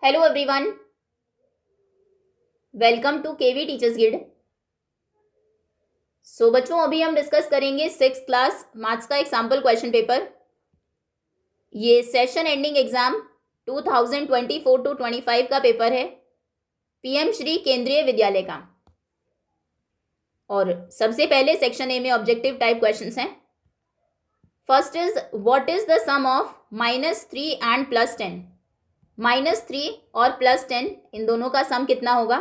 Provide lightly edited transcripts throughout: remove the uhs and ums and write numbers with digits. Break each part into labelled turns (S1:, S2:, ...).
S1: Hello everyone, welcome to KV teachers guild. So बच्चों, अभी हम डिस्कस करेंगे 6th क्लास मैथ्स का एग्जाम्पल क्वेश्चन पेपर। ये सेशन एंडिंग एग्जाम 2024 टू 25 का पेपर है, पीएम श्री केंद्रीय विद्यालय का। और सबसे पहले सेक्शन ए में ऑब्जेक्टिव टाइप क्वेश्चंस हैं। First is what is the sum of -3 and +10। -3 और +10 इन दोनों का सम कितना होगा?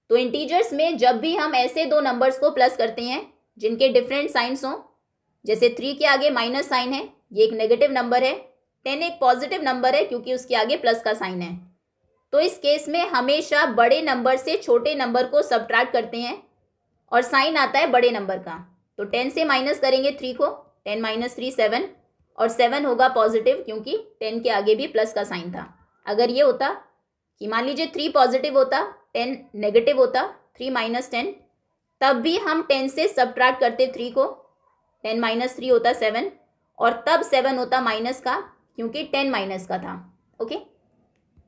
S1: तो इंटीजर्स में जब भी हम ऐसे दो नंबर्स को प्लस करते हैं जिनके डिफरेंट साइंस हों, जैसे 3 के आगे माइनस साइन है, ये एक नेगेटिव नंबर है, 10 एक पॉजिटिव नंबर है क्योंकि उसके आगे प्लस का साइन है, तो इस केस में हमेशा बड़े नंबर से छोटे नंबर को सबट्रैक्ट करते हैं और साइन आता है बड़े नंबर का। तो 10 से माइनस करेंगे 3 को, 10 - 3 7, और 7 होगा पॉजिटिव क्योंकि 10 के आगे भी प्लस का साइन था। अगर ये होता कि मान लीजिए 3 पॉजिटिव होता, 10 नेगेटिव होता, 3 - 10, तब भी हम 10 से सबट्रैक्ट करते 3 को, 10 - 3 होता 7, और तब 7 होता माइनस का क्योंकि 10 माइनस का था। ओके,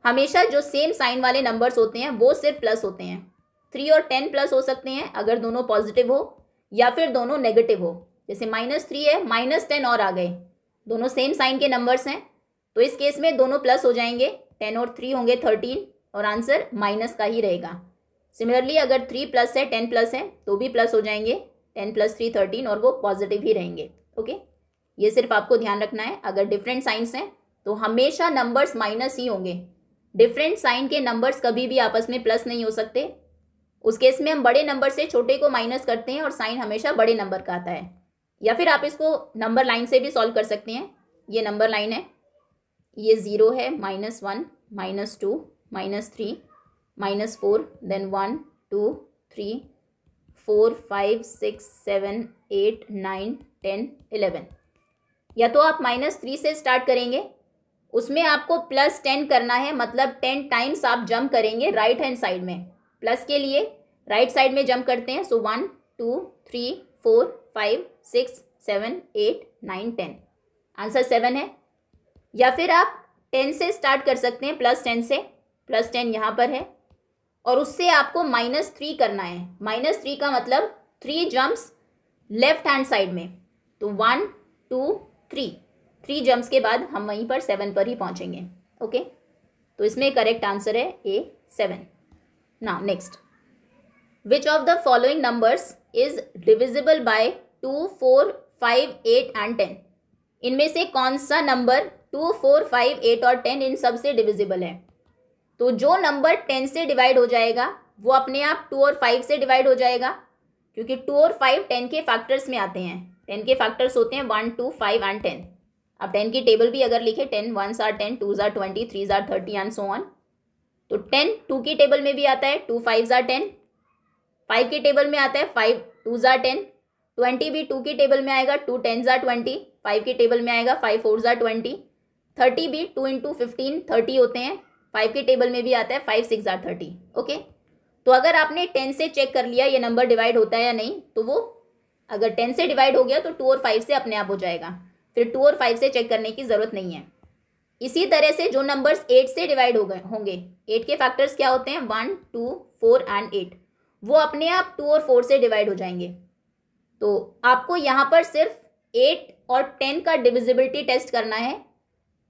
S1: हमेशा जो सेम साइन वाले नंबर्स होते हैं वो सिर्फ प्लस होते हैं। 3 और 10 प्लस हो सकते हैं अगर दोनों पॉजिटिव हो या फिर दोनों नेगेटिव हो। जैसे -3 है, -10 और आ गए, दोनों सेम साइन के नंबर्स हैं, तो इस केस में दोनों प्लस हो जाएंगे, 10 और 3 होंगे 13, और आंसर माइनस का ही रहेगा। सिमिलरली अगर 3 प्लस है 10 प्लस है तो भी प्लस हो जाएंगे, 10 + 3 13, और वो पॉजिटिव ही रहेंगे। ओके, ये सिर्फ आपको ध्यान रखना है। अगर डिफरेंट साइंस हैं तो हमेशा नंबर्स माइनस ही होंगे। डिफरेंट साइन के नंबर्स कभी भी आपस में प्लस नहीं हो सकते। उस केस में हम बड़े नंबर से छोटे को माइनस करते हैं और साइन हमेशा बड़े नंबर का आता है। या फिर आप इसको नंबर लाइन से भी सॉल्व कर सकते हैं। ये नंबर लाइन है, ये 0 है, -1 -2 -3 -4, देन 1 2 3 4 5 6 7 8 9 10 11। या तो आप -3 से स्टार्ट करेंगे, उसमें आपको +10 करना है, मतलब 10 टाइम्स आप जंप करेंगे राइट हैंड साइड में। प्लस के लिए राइट साइड में जंप करते हैं। सो 1 2 3 4 5 6 7 8 9 10, आंसर 7 है। या फिर आप 10 से स्टार्ट कर सकते हैं, +10 से, +10 यहाँ पर है, और उससे आपको -3 करना है। -3 का मतलब 3 जंप्स लेफ्ट हैंड साइड में। तो 1 2 3 जंप्स के बाद हम वहीं पर 7 पर ही पहुंचेंगे। ओके, तो इसमें करेक्ट आंसर है A 7। Now next, which of the following numbers is divisible by 2 4 5 8 and 10। इनमें से कौन सा नंबर 2 4 5 8 और 10 इन सब से डिविजिबल है? तो जो नंबर 10 से डिवाइड हो जाएगा वो अपने आप 2 और 5 से डिवाइड हो जाएगा, क्योंकि 2 और 5 10 के फैक्टर्स में आते हैं। 10 के फैक्टर्स होते हैं 1 2 5 एंड 10। अब 10 की टेबल भी अगर लिखे, 10 1s are 10, 2s are 20, 3s are 30 and so on. तो 10 2 की टेबल में भी आता है, 2 5s are 10, 5 की टेबल में आता है 5 2s are 10, 20 भी 2 की टेबल में आएगा, 2 10s are 20, 5 की टेबल में आएगा 5 4s are 20, 30 भी 2 × 15 30 होते हैं, 5 की टेबल में भी आता है 5 6 are 30। ओके, तो अगर आपने 10 से चेक कर लिया ये नंबर डिवाइड होता है या नहीं, तो वो अगर 10 से डिवाइड हो गया तो 2 और 5 से अपने आप हो जाएगा, फिर 2 और 5 से चेक करने की जरूरत नहीं है। इसी तरह से जो नंबर्स 8 से डिवाइड हो गए होंगे, 8 के फैक्टर्स क्या होते हैं 1 2 4 एंड 8, वो अपने आप 2 और 4 से डिवाइड हो जाएंगे। तो आपको यहाँ पर सिर्फ 8 और 10 का डिविजिबिलिटी टेस्ट करना है।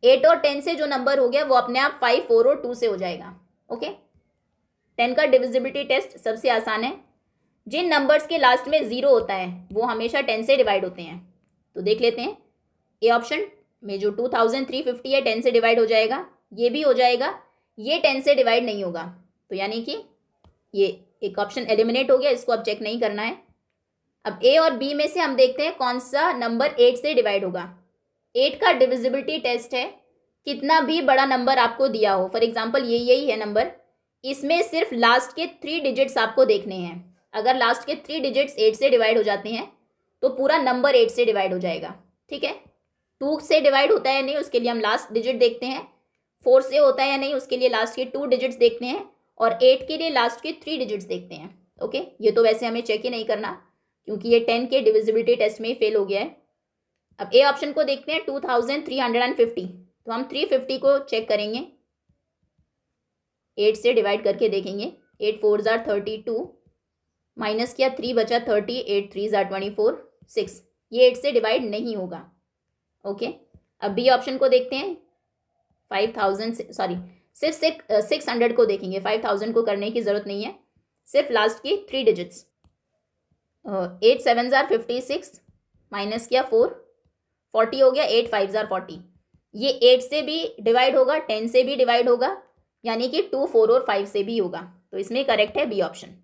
S1: 8 और 10 से जो नंबर हो गया वो अपने आप 5 4 और 2 से हो जाएगा। ओके, 10 का डिविजिबिलिटी टेस्ट सबसे आसान है। जिन नंबर्स के लास्ट में 0 होता है वो हमेशा 10 से डिवाइड होते हैं। तो देख लेते हैं, ए ऑप्शन में जो 2350 है 10 से डिवाइड हो जाएगा, ये भी हो जाएगा, ये 10 से डिवाइड नहीं होगा, तो यानी कि ये एक ऑप्शन एलिमिनेट हो गया, इसको अब चेक नहीं करना है। अब ए और बी में से हम देखते हैं कौन सा नंबर 8 से डिवाइड होगा। 8 का डिविजिबिलिटी टेस्ट है, कितना भी बड़ा नंबर आपको दिया हो, फॉर एग्जाम्पल ये यही है नंबर, इसमें सिर्फ लास्ट के 3 डिजिट्स आपको देखने हैं। अगर लास्ट के 3 डिजिट्स 8 से डिवाइड हो जाते हैं तो पूरा नंबर 8 से डिवाइड हो जाएगा। ठीक है, 2 से डिवाइड होता है या नहीं उसके लिए हम लास्ट डिजिट देखते हैं, 4 से होता है या नहीं उसके लिए लास्ट के 2 डिजिट्स देखते हैं, और 8 के लिए लास्ट के 3 डिजिट्स देखते हैं। ओके, ये तो वैसे हमें चेक ही नहीं करना क्योंकि ये 10 के डिविजिबिलिटी टेस्ट में ही फेल हो गया है। अब ए ऑप्शन को देखते हैं 2350, तो हम 350 को चेक करेंगे। 8 से डिवाइड करके देखेंगे। 8 4 ज़ार 32, माइनस किया 3 बचा 30, 8 3 ज़ार 24, 6। ये 8 से डिवाइड नहीं होगा। ओके, अब बी ऑप्शन को देखते हैं। 5000 सॉरी सिर्फ 600 को देखेंगे, 5000 को करने की ज़रूरत नहीं है, सिर्फ लास्ट की 3 डिजिट्स। 8 7 ज़ार 56, माइनस किया 4, 40 हो गया। 8 5 ज़ार 40, ये 8 से भी डिवाइड होगा, 10 से भी डिवाइड होगा, यानी कि 2 4 और 5 से भी होगा। तो इसमें करेक्ट है B option.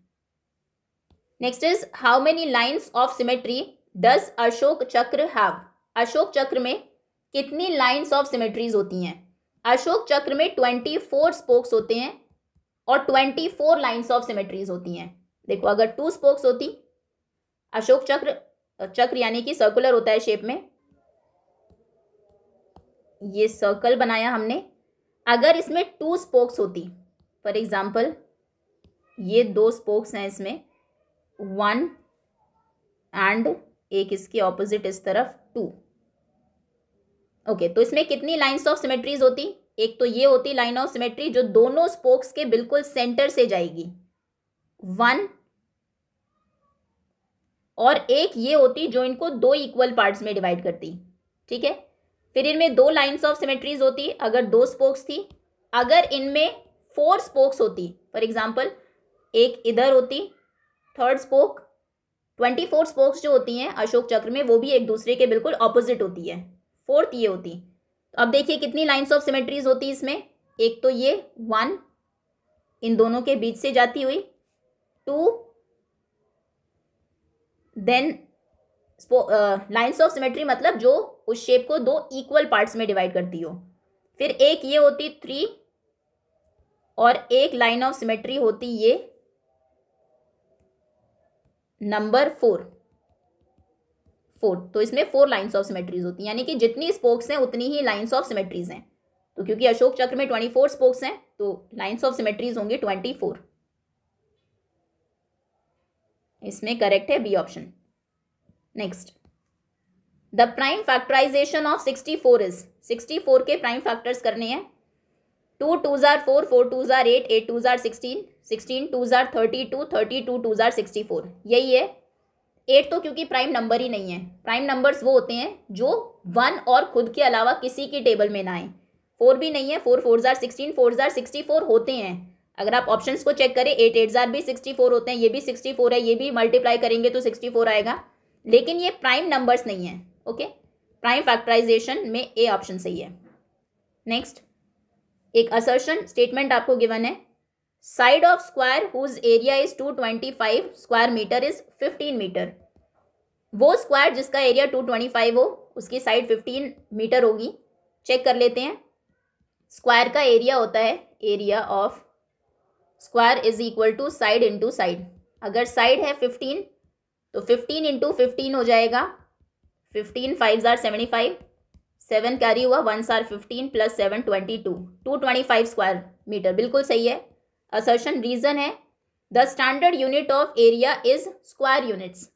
S1: Next is how many lines of symmetry does Ashoka Chakra have. Ashok चक्र में कितनी लाइन्स ऑफ सिमेट्रीज होती हैं? अशोक चक्र में 24 स्पोक्स होते हैं और 24 लाइन्स ऑफ सिमेट्रीज होती हैं। देखो, अगर 2 स्पोक्स होती, अशोक चक्र यानी कि सर्कुलर होता है शेप में, ये सर्कल बनाया हमने। अगर इसमें 2 स्पोक्स होती, फॉर एग्जाम्पल ये 2 स्पोक्स हैं इसमें, 1 एंड एक इसके ऑपोजिट इस तरफ 2। ओके, तो इसमें कितनी लाइन्स ऑफ सिमेट्रीज होती? एक तो ये होती लाइन ऑफ सिमेट्री जो दोनों स्पोक्स के बिल्कुल सेंटर से जाएगी, 1, और एक ये होती जो इनको 2 इक्वल पार्ट्स में डिवाइड करती। ठीक है, फिर इनमें 2 लाइन्स ऑफ सिमेट्रीज होती अगर 2 स्पोक्स थी। अगर इनमें 4 स्पोक्स होती, फॉर एग्जाम्पल एक इधर होती, 3rd स्पोक, 24 स्पोक्स जो होती हैं अशोक चक्र में वो भी एक दूसरे के बिल्कुल ऑपोजिट होती है, 4th ये होती। तो अब देखिए कितनी लाइन्स ऑफ सिमेट्रीज होती इसमें। एक तो ये 1 इन दोनों के बीच से जाती हुई, 2 देन लाइन्स ऑफ सिमेट्री मतलब जो उस शेप को 2 इक्वल पार्ट्स में डिवाइड करती हो। फिर एक ये होती 3 और एक लाइन ऑफ सिमेट्री होती ये नंबर 4। तो इसमें 4 लाइन्स ऑफ सिमेट्रीज होती हैं, यानी कि जितनी स्पोक्स हैं उतनी ही लाइन्स ऑफ सिमेट्रीज हैं। तो क्योंकि अशोक चक्र में 24 स्पोक्स हैं तो लाइन्स ऑफ सिमेट्रीज होंगे 24। इसमें करेक्ट है B option. Next, the prime factorization of 64 is. 64 के प्राइम फैक्टर्स करने हैं। 2 2 ज़ार 4, 4 2 ज़ार 8, 8 2 ज़ार 16, 16 2 ज़ार 32, 32 2 ज़ार 64। यही है। 8 तो क्योंकि प्राइम नंबर ही नहीं है, प्राइम नंबर्स वो होते हैं जो 1 और खुद के अलावा किसी की टेबल में ना आए। 4 भी नहीं है, 4 4 ज़ार 16, 4 ज़ार 64 होते हैं। अगर आप ऑप्शंस को चेक करें, 8 8 ज़ार भी 64 होते हैं, ये भी 64 है, ये भी मल्टीप्लाई करेंगे तो 64 आएगा, लेकिन ये प्राइम नंबर्स नहीं है। ओके, प्राइम फैक्टराइजेशन में ए ऑप्शन सही है। नेक्स्ट, एक असर्शन स्टेटमेंट आपको गिवन है, side of square whose area is 225 square metre is 15 metre. वो स्क्वायर जिसका एरिया 225 हो उसकी साइड 15 मीटर होगी। चेक कर लेते हैं। स्क्वायर का एरिया होता है, area of square is equal to side into side. अगर साइड है 15 तो 15 इंटू 15 हो जाएगा, 15 5 ज़ार 75, 7 कैरी हुआ, 1 ज़ार 15 प्लस 7 22, 225 स्क्वायर मीटर। बिल्कुल सही है असर्शन। रीजन है the standard unit of area is square units.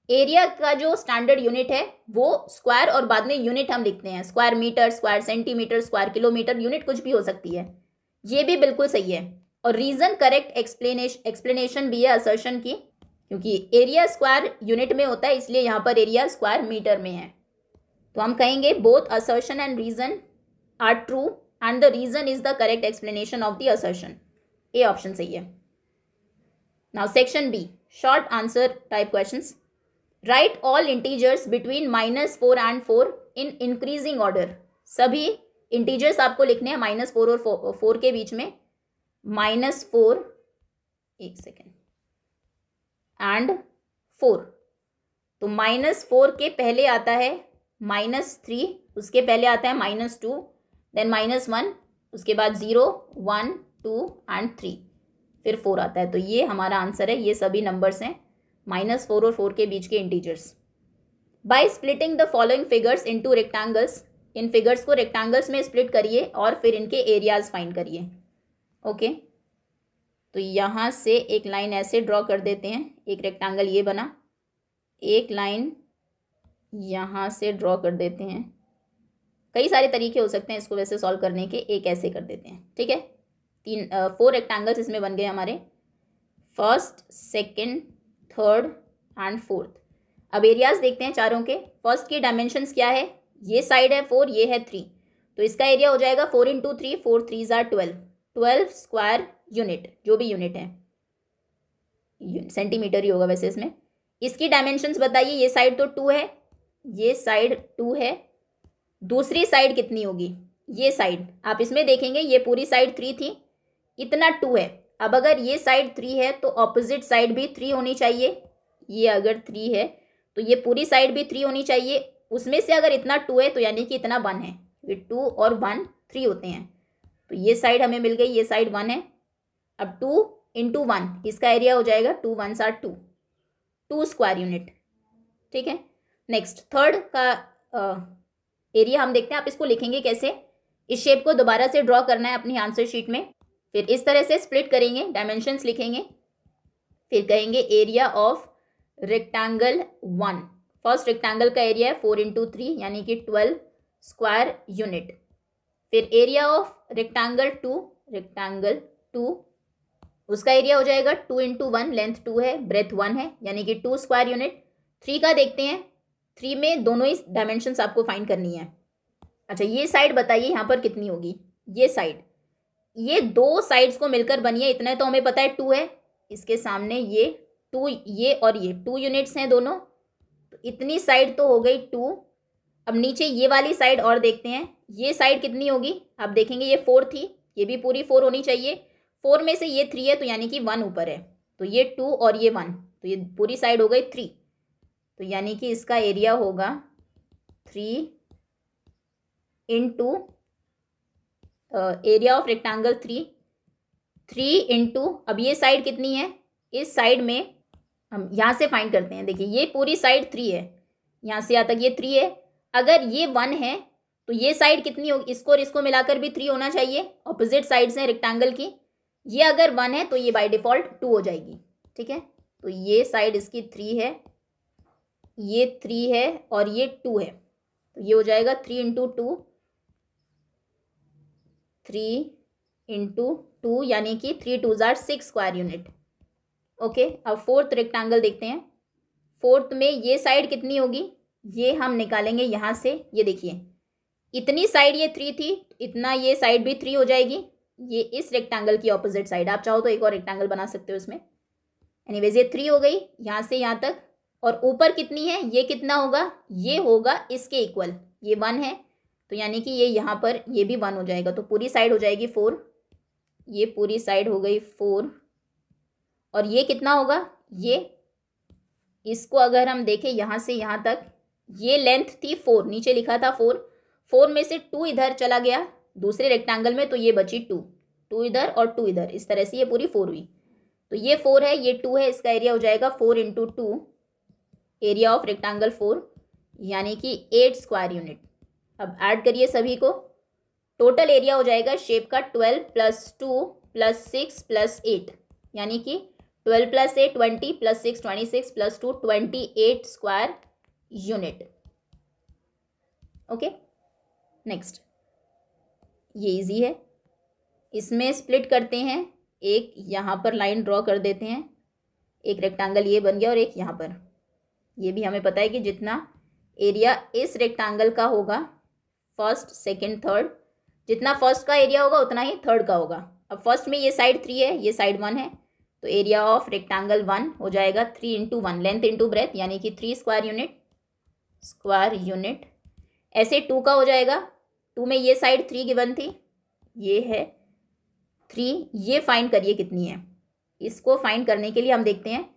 S1: Area का जो स्टैंडर्ड यूनिट है वो स्क्वायर और बाद में यूनिट हम लिखते हैं, square metre, square centimetre, square kilometre, unit कुछ भी हो सकती है। ये भी बिल्कुल सही है और रीजन करेक्ट एक्सप्लेनेशन भी है असर्शन की, क्योंकि एरिया स्क्वायर यूनिट में होता है इसलिए यहाँ पर एरिया स्क्वायर मीटर में है। तो हम कहेंगे both assertion and reason are true and the reason is the correct explanation of the assertion. A option सही है। Now section B, short answer type questions. Write all integers between -4 and 4 in increasing order. सभी integers आपको लिखने हैं -4 और 4 के बीच में। -4, एक सेकेंड, एंड 4। तो -4 के पहले आता है -3, उसके पहले आता है -2, देन -1, उसके बाद 0 1 2 एंड 3, फिर 4 आता है। तो ये हमारा आंसर है। ये सभी नंबर्स हैं -4 और 4 के बीच के integers. By splitting the following figures into rectangles. In figures को रेक्टेंगल्स में स्प्लिट करिए और फिर इनके एरियाज फाइंड करिए। ओके, तो यहाँ से एक लाइन ऐसे ड्रॉ कर देते हैं, एक रेक्टेंगल ये बना, एक लाइन यहाँ से ड्रॉ कर देते हैं। कई सारे तरीके हो सकते हैं इसको वैसे सॉल्व करने के, एक ऐसे कर देते हैं। ठीक है, फोर रेक्टेंगल्स इसमें बन गए हमारे, first, second, third and fourth. अब एरियाज देखते हैं चारों के। फर्स्ट की डायमेंशंस क्या है, ये साइड है 4, ये है 3, तो इसका एरिया हो जाएगा 4 इंटू 3, 4 3 ज़ार 12 स्क्वायर यूनिट, जो भी यूनिट है, सेंटीमीटर ही होगा वैसे इसमें। इसकी डायमेंशंस बताइए, ये साइड तो 2 है, ये साइड 2 है, दूसरी साइड कितनी होगी, ये साइड आप इसमें देखेंगे ये पूरी साइड 3 थी, इतना 2 है। अब अगर ये साइड 3 है तो ऑपोजिट साइड भी 3 होनी चाहिए, ये अगर 3 है तो ये पूरी साइड भी 3 होनी चाहिए। उसमें से अगर इतना 2 है तो यानी कि इतना 1 है, ये 2 और 1 3 होते हैं, तो ये साइड हमें मिल गई, ये साइड 1 है। अब 2 इंटू 1, इसका एरिया हो जाएगा 2 1 ज़ार 2, 2 स्क्वायर यूनिट, ठीक है। नेक्स्ट थर्ड का एरिया हम देखते हैं, आप इसको लिखेंगे कैसे, इस शेप को दोबारा से ड्रॉ करना है अपनी आंसर शीट में, फिर इस तरह से स्प्लिट करेंगे, डायमेंशंस लिखेंगे, फिर कहेंगे area of rectangle 1। First rectangle का एरिया है 4 इंटू 3 यानी कि 12 स्क्वायर यूनिट। फिर एरिया ऑफ रेक्टेंगल 2, उसका एरिया हो जाएगा 2 इंटू 1, लेंथ 2 है, ब्रेथ 1 है, यानी कि 2 स्क्वायर यूनिट। 3 का देखते हैं, 3 में दोनों ही डायमेंशंस आपको फाइंड करनी है। अच्छा ये साइड बताइए यहाँ पर कितनी होगी, ये साइड, ये दो साइड्स को मिलकर बनी है, इतना तो हमें पता है 2 है, इसके सामने ये 2, ये और ये 2 यूनिट्स हैं दोनों, तो इतनी साइड तो हो गई 2। अब नीचे ये वाली साइड और देखते हैं, ये साइड कितनी होगी, आप देखेंगे ये 4 थी, ये भी पूरी 4 होनी चाहिए, 4 में से ये 3 है तो यानी कि 1 ऊपर है, तो ये 2 और ये 1, तो ये पूरी साइड हो गई 3, तो यानी कि इसका एरिया होगा 3 into area of rectangle 3 into, अब ये साइड कितनी है, इस साइड में हम यहाँ से फाइंड करते हैं, देखिए ये पूरी साइड 3 है, यहाँ से यहाँ तक ये 3 है, अगर ये 1 है तो ये साइड कितनी होगी, इसको और इसको मिलाकर भी 3 होना चाहिए, ऑपोजिट साइड्स हैं रेक्टेंगल की, ये अगर 1 है तो ये बाय डिफ़ॉल्ट 2 हो जाएगी, ठीक है। तो ये साइड इसकी 3 है, ये 3 है और ये 2 है, तो ये हो जाएगा 3 इंटू 2, 3 इंटू 2 यानी कि 3 2 ज़ार 6 स्क्वायर यूनिट, ओके। अब फोर्थ रेक्टेंगल देखते हैं, फोर्थ में ये साइड कितनी होगी, ये हम निकालेंगे यहाँ से, ये देखिए इतनी साइड ये 3 थी, इतना ये साइड भी 3 हो जाएगी, ये इस रेक्टेंगल की ऑपोजिट साइड, आप चाहो तो एक और रेक्टेंगल बना सकते हो इसमें, एनीवेज ये 3 हो गई यहाँ से यहाँ तक, और ऊपर कितनी है, ये कितना होगा, ये होगा इसके इक्वल, ये 1 है, तो यानी कि ये यहाँ पर ये भी 1 हो जाएगा, तो पूरी साइड हो जाएगी 4, ये पूरी साइड हो गई 4, और ये कितना होगा, ये, इसको अगर हम देखें यहाँ से यहाँ तक, ये लेंथ थी 4, नीचे लिखा था 4, 4 में से 2 इधर चला गया दूसरे रेक्टेंगल में, तो ये बची 2 इधर और 2 इधर, इस तरह से ये पूरी 4 हुई, तो ये 4 है, ये 2 है, इसका एरिया हो जाएगा 4 इंटू 2, एरिया ऑफ रेक्टेंगल 4 यानी कि 8 स्क्वायर यूनिट। अब ऐड करिए सभी को, टोटल एरिया हो जाएगा शेप का 12 + 2 + 6 + 8 यानी कि 12 + 8 20 + 6 26 + 2 28 स्क्वायर यूनिट, ओके। नेक्स्ट ये इजी है, इसमें स्प्लिट करते हैं, एक यहाँ पर लाइन ड्रॉ कर देते हैं, एक रेक्टेंगल ये बन गया और एक यहाँ पर, ये भी हमें पता है कि जितना एरिया इस रेक्टेंगल का होगा फर्स्ट सेकंड थर्ड, जितना फर्स्ट का एरिया होगा उतना ही थर्ड का होगा। अब फर्स्ट में ये साइड 3 है, ये साइड 1 है, तो एरिया ऑफ रेक्टेंगल 1 हो जाएगा 3 इंटू 1, लेंथ इंटू ब्रेथ यानी कि 3 स्क्वायर यूनिट। ऐसे 2 का हो जाएगा, 2 में ये साइड 3 गिवन थी, ये है 3, ये फाइंड करिए कितनी है, इसको फाइंड करने के लिए हम देखते हैं,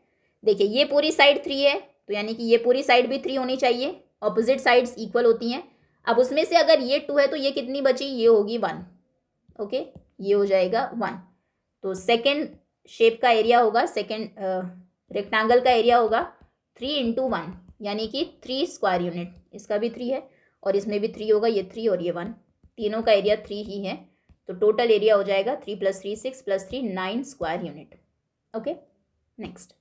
S1: देखिए ये पूरी साइड 3 है, तो यानी कि ये पूरी साइड भी 3 होनी चाहिए, ऑपोजिट साइड्स इक्वल होती हैं। अब उसमें से अगर ये 2 है तो ये कितनी बची, ये होगी 1, ओके, ये हो जाएगा 1, तो सेकेंड शेप का एरिया होगा, सेकेंड रेक्टेंगल का एरिया होगा 3 इंटू 1 यानी कि 3 स्क्वायर यूनिट, इसका भी 3 है और इसमें भी 3 होगा, ये 3 और ये 1, तीनों का एरिया 3 ही है, तो टोटल एरिया हो जाएगा 3 + 3 6 + 3 9 square unit, okay. Next,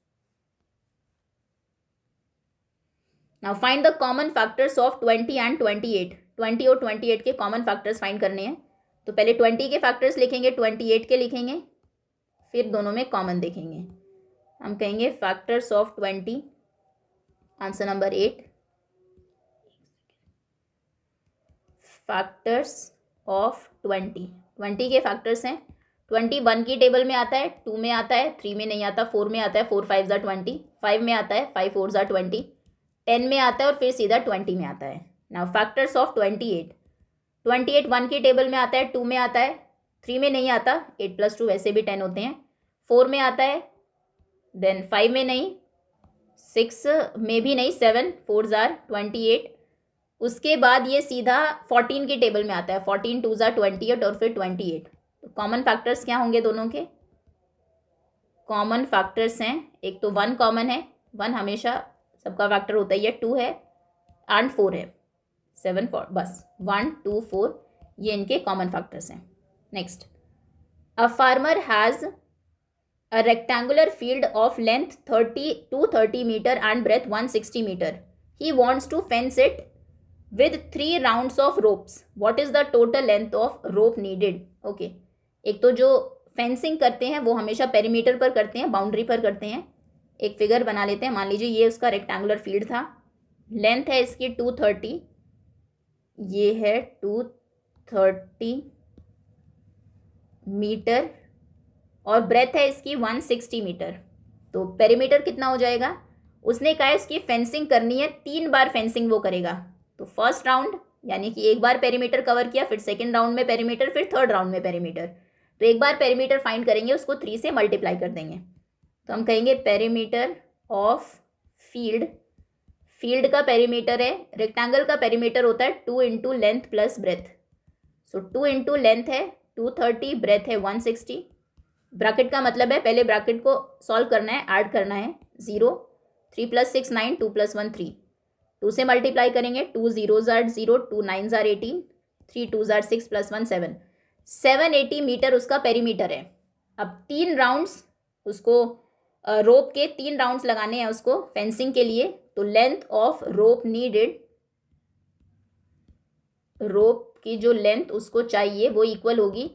S1: now find the common factors of 20 and 28, 20 और 28 के कॉमन फैक्टर्स फाइंड करने हैं। तो पहले 20 के फैक्टर्स लिखेंगे, 28 के लिखेंगे, फिर दोनों में कॉमन देखेंगे। हम कहेंगे factors of 20, answer number 8। Factors of 20 के फैक्टर्स हैं। 21 की टेबल में आता है, 2 में आता है, 3 में नहीं आता, 4 में आता है, 4 5 ज़ा 20, 5 में आता है, 5 4 ज़ा 20, 10 में आता है और फिर सीधा 20 में आता है। नाउ फैक्टर्स ऑफ 28 1 की टेबल में आता है, 2 में आता है, 3 में नहीं आता, 8 + 2 वैसे भी 10 होते हैं, 4 में आता है, देन 5 में नहीं, 6 में भी नहीं, 7 4 ज़ा 28, उसके बाद ये सीधा 14 की टेबल में आता है, 14 2 ज़ा 28 और फिर 28। तो कॉमन फैक्टर्स क्या होंगे दोनों के? कॉमन फैक्टर्स हैं, एक तो 1 कॉमन है, 1 हमेशा सबका फैक्टर होता ही है, 2 है एंड 4 है, 7 4, बस 1 2 4 ये इनके कॉमन फैक्टर्स हैं। Next, a farmer has a rectangular field of length 30 metre and breadth 160 metre. He wants to fence it with 3 rounds of ropes. What is the total length of rope needed? Okay, एक तो जो fencing करते हैं वो हमेशा perimeter पर करते हैं, बाउंड्री पर करते हैं। एक फिगर बना लेते हैं, मान लीजिए ये उसका रेक्टेंगुलर फील्ड था, लेंथ है इसकी 230, ये है 230 मीटर और ब्रेथ है इसकी 160 मीटर। तो पेरीमीटर कितना हो जाएगा? उसने कहा इसकी फेंसिंग करनी है, 3 बार फेंसिंग वो करेगा। तो फर्स्ट राउंड यानी कि एक बार पेरीमीटर कवर किया, फिर सेकंड राउंड में पेरीमीटर, फिर थर्ड राउंड में पेरीमीटर। तो एक बार पेरीमीटर फाइंड करेंगे, उसको 3 से मल्टीप्लाई कर देंगे। तो हम कहेंगे पेरीमीटर ऑफ फील्ड, फील्ड का पेरीमीटर है, रेक्टेंगल का पेरीमीटर होता है 2 इंटू लेंथ प्लस ब्रेथ। सो 2 इंटू लेंथ है 230, ब्रेथ है 160। ब्रैकेट का मतलब है पहले ब्रैकेट को सॉल्व करना है, ऐड करना है, 0 3 + 6 9, 2 + 1 3, 2 से मल्टीप्लाई करेंगे, 2 0 ज़ा 0, 2 9 ज़ा 18, 3 2 ज़ा 6 + 1 7, 780 मीटर उसका पेरीमीटर है। अब 3 राउंड्स उसको रोप के 3 राउंड्स लगाने हैं उसको फेंसिंग के लिए। तो लेंथ ऑफ रोप नीडेड, रोप की जो लेंथ उसको चाहिए वो इक्वल होगी,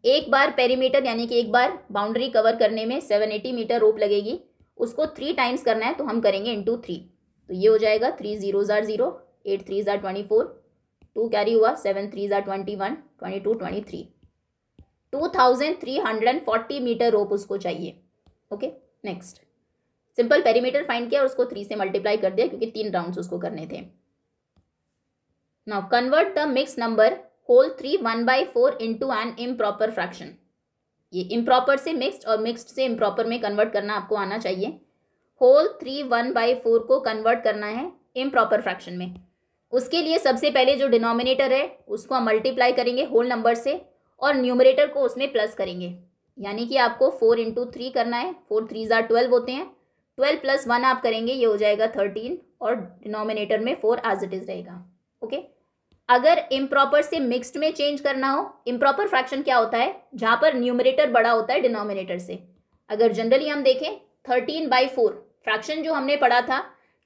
S1: एक बार पेरीमीटर यानी कि एक बार बाउंड्री कवर करने में 780 मीटर रोप लगेगी, उसको 3 टाइम्स करना है तो हम करेंगे इंटू 3। तो ये हो जाएगा 3 0 ज़ा 0, 8 3 ज़ा 24, 2 कैरी हुआ, 7 3 ज़ा 21, 22 23, 2340 मीटर रोप उसको चाहिए। Okay, next, simple perimeter find किया और उसको 3 से मल्टीप्लाई कर दिया क्योंकि 3 राउंड्स उसको करने थे। Now convert the mix number whole 3 1/4 into an improper fraction. ये इम्प्रॉपर से मिक्स्ड और मिक्स्ड से इम्प्रॉपर में कन्वर्ट करना आपको आना चाहिए। होल 3 1/4 को कन्वर्ट करना है इम्प्रॉपर फ्रैक्शन में। उसके लिए सबसे पहले जो डिनोमिनेटर है उसको हम मल्टीप्लाई करेंगे होल नंबर से और न्यूमरेटर को उसमें प्लस करेंगे, यानी कि आपको 4 इंटू 3 करना है, 4 3 ज़ा 12 होते हैं, 12 + 1 आप करेंगे, ये हो जाएगा 13 और डिनोमिनेटर में 4 एज इट इज़ रहेगा। ओके, अगर इम्प्रॉपर से मिक्स्ड में चेंज करना हो, इम्प्रॉपर फ्रैक्शन क्या होता है? जहाँ पर न्यूमरेटर बड़ा होता है डिनोमिनेटर से। अगर जनरली हम देखें 13/4 फ्रैक्शन जो हमने पढ़ा था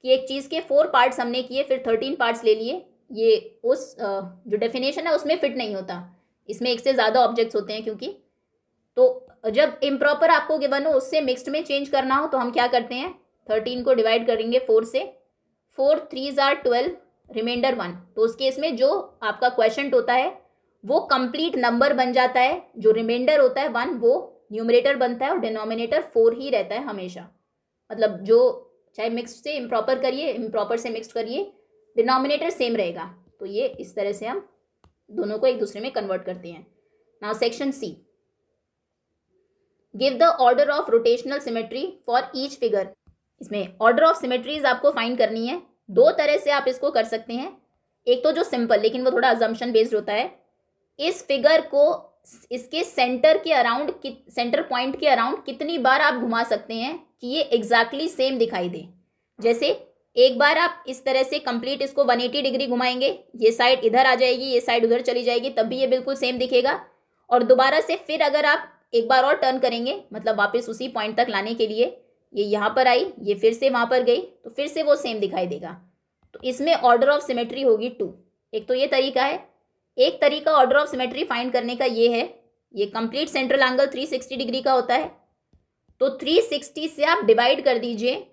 S1: कि एक चीज़ के 4 पार्ट्स हमने किए फिर 13 पार्ट्स ले लिए, ये उस जो डेफिनेशन है उसमें फिट नहीं होता, इसमें एक से ज़्यादा ऑब्जेक्ट्स होते हैं क्योंकि। तो जब इम्प्रॉपर आपको गिवन हो उससे मिक्स्ड में चेंज करना हो तो हम क्या करते हैं, 13 को डिवाइड करेंगे 4 से, 4 3 ज़ा 12, रिमाइंडर 1। तो उस केस में जो आपका क्वेश्चन होता है वो कंप्लीट नंबर बन जाता है, जो रिमाइंडर होता है 1 वो न्यूमरेटर बनता है और डिनोमिनेटर 4 ही रहता है हमेशा। मतलब जो चाहे मिक्स्ड से इम्प्रॉपर करिए, इम्प्रॉपर से मिक्स्ड करिए, डिनोमिनेटर सेम रहेगा। तो ये इस तरह से हम दोनों को एक दूसरे में कन्वर्ट करते हैं। Now section C, give the order of rotational symmetry for each figure. इसमें ऑर्डर ऑफ सिमेट्रीज आपको फाइंड करनी है। 2 तरह से आप इसको कर सकते हैं, एक तो जो सिंपल लेकिन वो थोड़ा अजम्पशन बेस्ड होता है, इस फिगर को इसके सेंटर के अराउंड, सेंटर पॉइंट के अराउंड कितनी बार आप घुमा सकते हैं कि ये एग्जैक्टली सेम दिखाई दे। जैसे एक बार आप इस तरह से कंप्लीट इसको 180 डिग्री घुमाएंगे, ये साइड इधर आ जाएगी, ये साइड उधर चली जाएगी, तब भी ये बिल्कुल सेम दिखेगा। और दोबारा से फिर अगर आप एक बार और टर्न करेंगे, मतलब वापस उसी पॉइंट तक लाने के लिए, ये यहाँ पर आई, ये फिर से वहाँ पर गई, तो फिर से वो सेम दिखाई देगा। तो इसमें ऑर्डर ऑफ सिमेट्री होगी 2। एक तो ये तरीका है, एक तरीका ऑर्डर ऑफ सिमेट्री फाइंड करने का ये है, ये कंप्लीट सेंट्रल एंगल 360 डिग्री का होता है, तो 360 से आप डिवाइड कर दीजिए,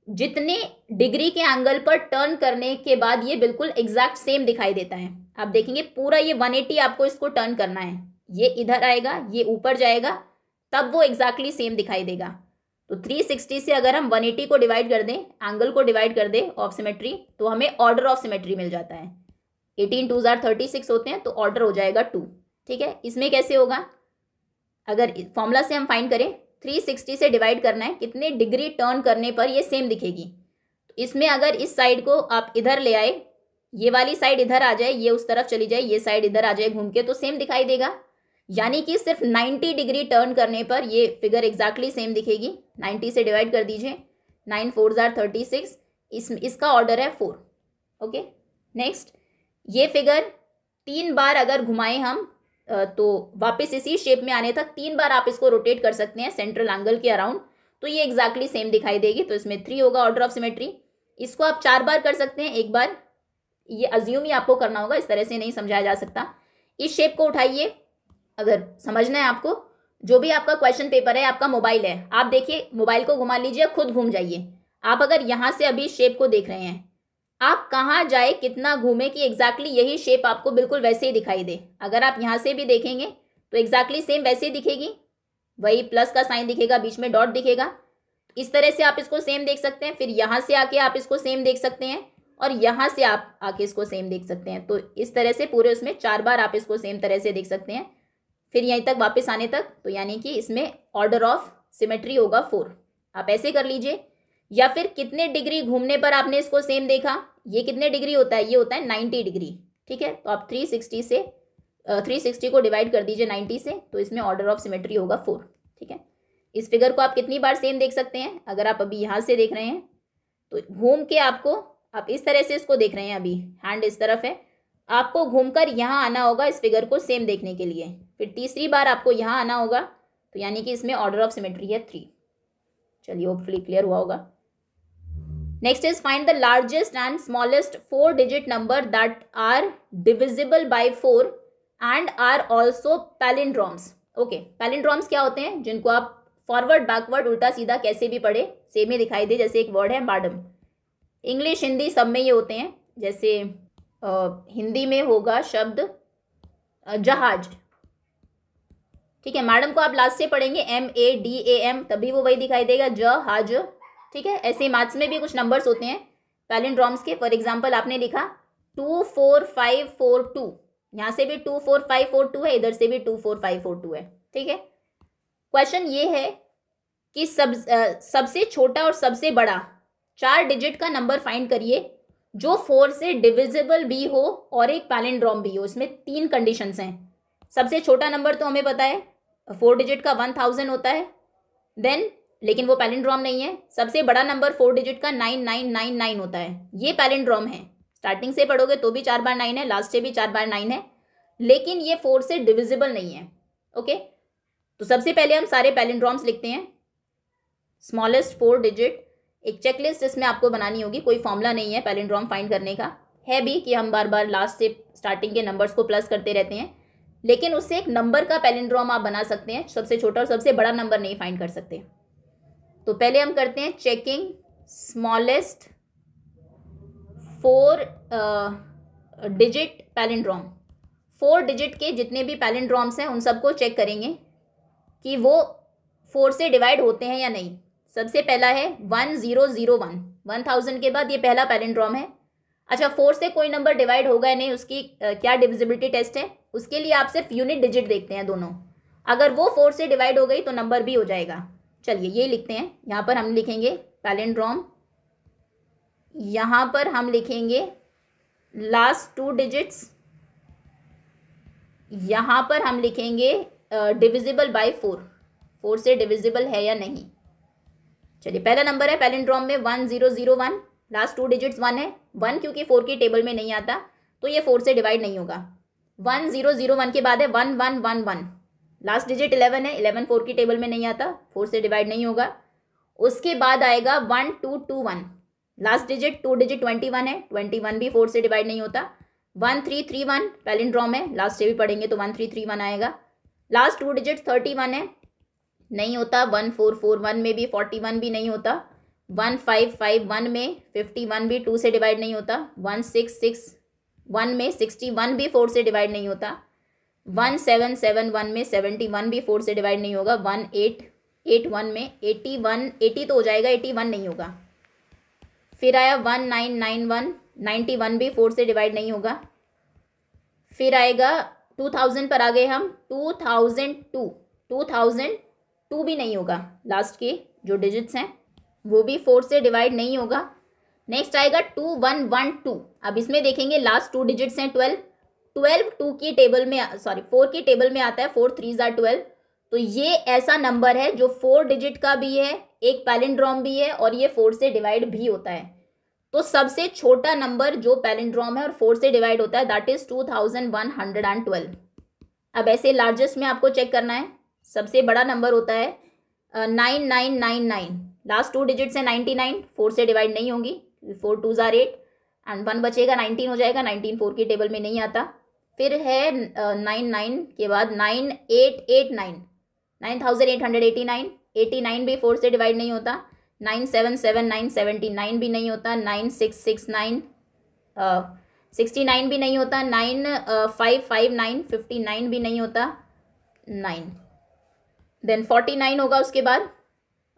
S1: जितने डिग्री के एंगल पर टर्न करने के बाद ये बिल्कुल एग्जैक्ट सेम दिखाई देता है। आप देखेंगे पूरा ये 180 आपको इसको टर्न करना है, ये इधर आएगा, ये ऊपर जाएगा, तब वो एग्जैक्टली सेम दिखाई देगा। तो 360 से अगर हम 180 को डिवाइड कर दें, एंगल को डिवाइड कर दें ऑफ सिमेट्री, तो हमें ऑर्डर ऑफ सिमेट्री मिल जाता है। 18 2 36 होते हैं, तो ऑर्डर हो जाएगा 2। ठीक है, इसमें कैसे होगा, अगर फॉर्मूला से हम फाइंड करें, 360 से डिवाइड करना है, कितने डिग्री टर्न करने पर ये सेम दिखेगी। तो इसमें अगर इस साइड को आप इधर ले आए, ये वाली साइड इधर आ जाए, ये उस तरफ चली जाए, ये साइड इधर आ जाए घूम के, तो सेम दिखाई देगा। यानी कि सिर्फ 90 डिग्री टर्न करने पर ये फिगर एग्जैक्टली सेम दिखेगी। 90 से डिवाइड कर दीजिए, 9 4 36, इसका ऑर्डर है 4। ओके, नेक्स्ट, ये फिगर 3 बार अगर घुमाएं हम, तो वापस इसी शेप में आने तक 3 बार आप इसको रोटेट कर सकते हैं सेंट्रल एंगल के अराउंड, तो ये एग्जैक्टली सेम दिखाई देगी। तो इसमें 3 होगा ऑर्डर ऑफ सिमेट्री। इसको आप 4 बार कर सकते हैं, एक बार ये अज्यूम ही आपको करना होगा, इस तरह से नहीं समझाया जा सकता। इस शेप को उठाइए, अगर समझना है आपको, जो भी आपका क्वेश्चन पेपर है, आपका मोबाइल है, आप देखिए मोबाइल को घुमा लीजिए, खुद घूम जाइए। आप अगर यहाँ से अभी शेप को देख रहे हैं, आप कहाँ जाए, कितना घूमे कि एग्जैक्टली यही शेप आपको बिल्कुल वैसे ही दिखाई दे। अगर आप यहाँ से भी देखेंगे तो एग्जैक्टली सेम वैसे ही दिखेगी, वही प्लस का साइन दिखेगा, बीच में डॉट दिखेगा। इस तरह से आप इसको सेम देख सकते हैं, फिर यहाँ से आके आप इसको सेम देख सकते हैं, और यहाँ से आप आके इसको सेम देख सकते हैं। तो इस तरह से पूरे उसमें 4 बार आप इसको सेम तरह से देख सकते हैं, फिर यहीं तक वापस आने तक। तो यानी कि इसमें ऑर्डर ऑफ सिमेट्री होगा 4। आप ऐसे कर लीजिए। या फिर कितने डिग्री घूमने पर आपने इसको सेम देखा, ये कितने डिग्री होता है, ये होता है 90 डिग्री। ठीक है, तो आप 360 को डिवाइड कर दीजिए 90 से, तो इसमें ऑर्डर ऑफ सिमेट्री होगा 4। ठीक है, इस फिगर को आप कितनी बार सेम देख सकते हैं, अगर आप अभी यहाँ से देख रहे हैं तो घूम के आपको, आप इस तरह से इसको देख रहे हैं, अभी हैंड इस तरफ है, आपको घूमकर यहाँ आना होगा इस फिगर को सेम देखने के लिए, फिर तीसरी बार आपको यहाँ आना होगा। तो यानी कि इसमें ऑर्डर ऑफ सिमेट्री है 3। चलिए, होपफुली क्लियर हुआ होगा। Next is find the largest and smallest 4 digit number that are divisible by 4 and are also palindromes. Okay, palindromes क्या होते हैं, जिनको आप फॉरवर्ड, बैकवर्ड, उल्टा सीधा कैसे भी पढ़े सेम ही दिखाई दे। जैसे एक वर्ड है मैडम, इंग्लिश हिंदी सब में ये होते हैं। जैसे हिंदी में होगा शब्द जहाज। ठीक है, मैडम को आप लास्ट से पढ़ेंगे MADAM, तभी वो वही दिखाई देगा, जहाज। ठीक है, ऐसे मैथ्स में भी कुछ नंबर्स होते हैं पैलिंड्रोम्स के। फॉर एग्जांपल आपने लिखा 2 4 5 4 2, यहाँ से भी 2 4 5 4 2 है, इधर से भी 2 4 5 4 2 है। ठीक है, क्वेश्चन ये है कि सबसे छोटा और सबसे बड़ा 4 डिजिट का नंबर फाइंड करिए जो 4 से डिविजिबल भी हो और एक पैलिंड्रोम भी हो। इसमें 3 कंडीशंस हैं। सबसे छोटा नंबर तो हमें पता है 4 डिजिट का 1000 होता है, देन लेकिन वो पैलिंड्रोम नहीं है। सबसे बड़ा नंबर 4 डिजिट का 9999 होता है, ये पैलिंड्रोम है। स्टार्टिंग से पढ़ोगे तो भी 4 बार 9 है, लास्ट से भी 4 बार 9 है, लेकिन ये 4 से डिविजिबल नहीं है। ओके, तो सबसे पहले हम सारे पैलिंड्रोम्स लिखते हैं। स्मॉलेस्ट 4 डिजिट, एक चेकलिस्ट इसमें आपको बनानी होगी, कोई फॉर्मूला नहीं है पैलिंड्रोम फाइंड करने का। है भी कि हम बार बार लास्ट से स्टार्टिंग के नंबर्स को प्लस करते रहते हैं, लेकिन उससे एक नंबर का पैलिंड्रोम आप बना सकते हैं। सबसे छोटा और सबसे बड़ा नंबर नहीं फाइंड कर सकते। तो पहले हम करते हैं checking smallest 4 digit palindrome. 4 digit के जितने भी पैलिंड्रोम्स हैं उन सबको चेक करेंगे कि वो 4 से डिवाइड होते हैं या नहीं। सबसे पहला है 1001, 1000 के बाद ये पहला पैलिंड्रोम है। अच्छा, 4 से कोई नंबर डिवाइड होगा या नहीं, उसकी क्या डिविजिबिलिटी टेस्ट है, उसके लिए आप सिर्फ यूनिट डिजिट देखते हैं दोनों। अगर वो 4 से डिवाइड हो गई तो नंबर भी हो जाएगा। चलिए ये लिखते हैं, यहाँ पर हम लिखेंगे पैलिंड्रोम, यहाँ पर हम लिखेंगे लास्ट 2 डिजिट्स, यहाँ पर हम लिखेंगे डिविजिबल बाय 4 से डिविजिबल है या नहीं। चलिए, पहला नंबर है पैलिंड्रोम में 1001, लास्ट 2 डिजिट्स 1 है। 1 क्योंकि 4 की टेबल में नहीं आता तो ये 4 से डिवाइड नहीं होगा। 1001 के बाद है 1111, लास्ट डिजिट 11 है, 11 4 की टेबल में नहीं आता, 4 से डिवाइड नहीं होगा। उसके बाद आएगा 1221, लास्ट डिजिट 2 डिजिट 21 है, 21 भी 4 से डिवाइड नहीं होता। 1331 पैलिंड्रोम है, लास्ट से भी पढ़ेंगे तो 1331 आएगा। लास्ट 2 डिजिट 31 है, नहीं होता। 1441 में भी 41 भी नहीं होता। 1551 में 51 भी 2 से डिवाइड नहीं होता। 1661 में 61 भी 4 से डिवाइड नहीं होता। 1771 में 71 भी 4 से डिवाइड नहीं होगा। 1881 में 80 तो हो जाएगा, 81 नहीं होगा। फिर आया 1991, 91 भी 4 से डिवाइड नहीं होगा। फिर आएगा 2000 पर आ गए हम, 2002 भी नहीं होगा। लास्ट के जो डिजिट्स हैं वो भी 4 से डिवाइड नहीं होगा। नेक्स्ट आएगा 2112। अब इसमें देखेंगे लास्ट 2 डिजिट्स हैं 12 2 की टेबल में, सॉरी 4 की टेबल में आता है। 4 3s are 12। तो ये ऐसा नंबर है जो 4 डिजिट का भी है, एक पैलिंड्रोम भी है और ये 4 से डिवाइड भी होता है। तो सबसे छोटा नंबर जो पैलिंड्रोम है और 4 से डिवाइड होता है दैट इज 2112। अब ऐसे लार्जेस्ट में आपको चेक करना है। सबसे बड़ा नंबर होता है 9999। लास्ट 2 डिजिट्स है 99, 4 से डिवाइड नहीं होगी, 4 2s are 8 एंड 1 बचेगा, 19 हो जाएगा। 19 4 की टेबल में नहीं आता। फिर है 99 के बाद 9889, 9889, 89 भी 4 से डिवाइड नहीं होता। 9779, 79 भी नहीं होता। 9669, 69 भी नहीं होता। 9559, 59 भी नहीं होता। 9 देन 49 होगा उसके बाद।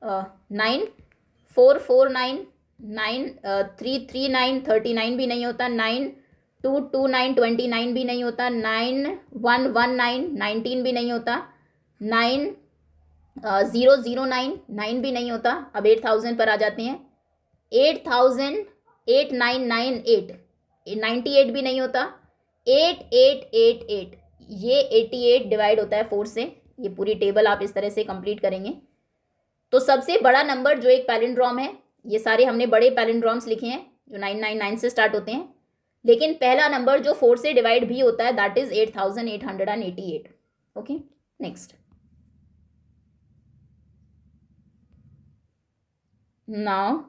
S1: 9449, 9339, 39 भी नहीं होता। 9229, 29 भी नहीं होता। 9119, 19 भी नहीं होता। 9009, 9 भी नहीं होता। अब 8000 पर आ जाते हैं। 8998, 98 भी नहीं होता। 8888, ये 88 डिवाइड होता है 4 से। ये पूरी टेबल आप इस तरह से कंप्लीट करेंगे। तो सबसे बड़ा नंबर जो एक पैलिंड्रोम है, ये सारे हमने बड़े पैलिंड्रोम्स लिखे हैं जो 999 से स्टार्ट होते हैं, लेकिन पहला नंबर जो 4 से डिवाइड भी होता है that is 8888। Okay, next. Now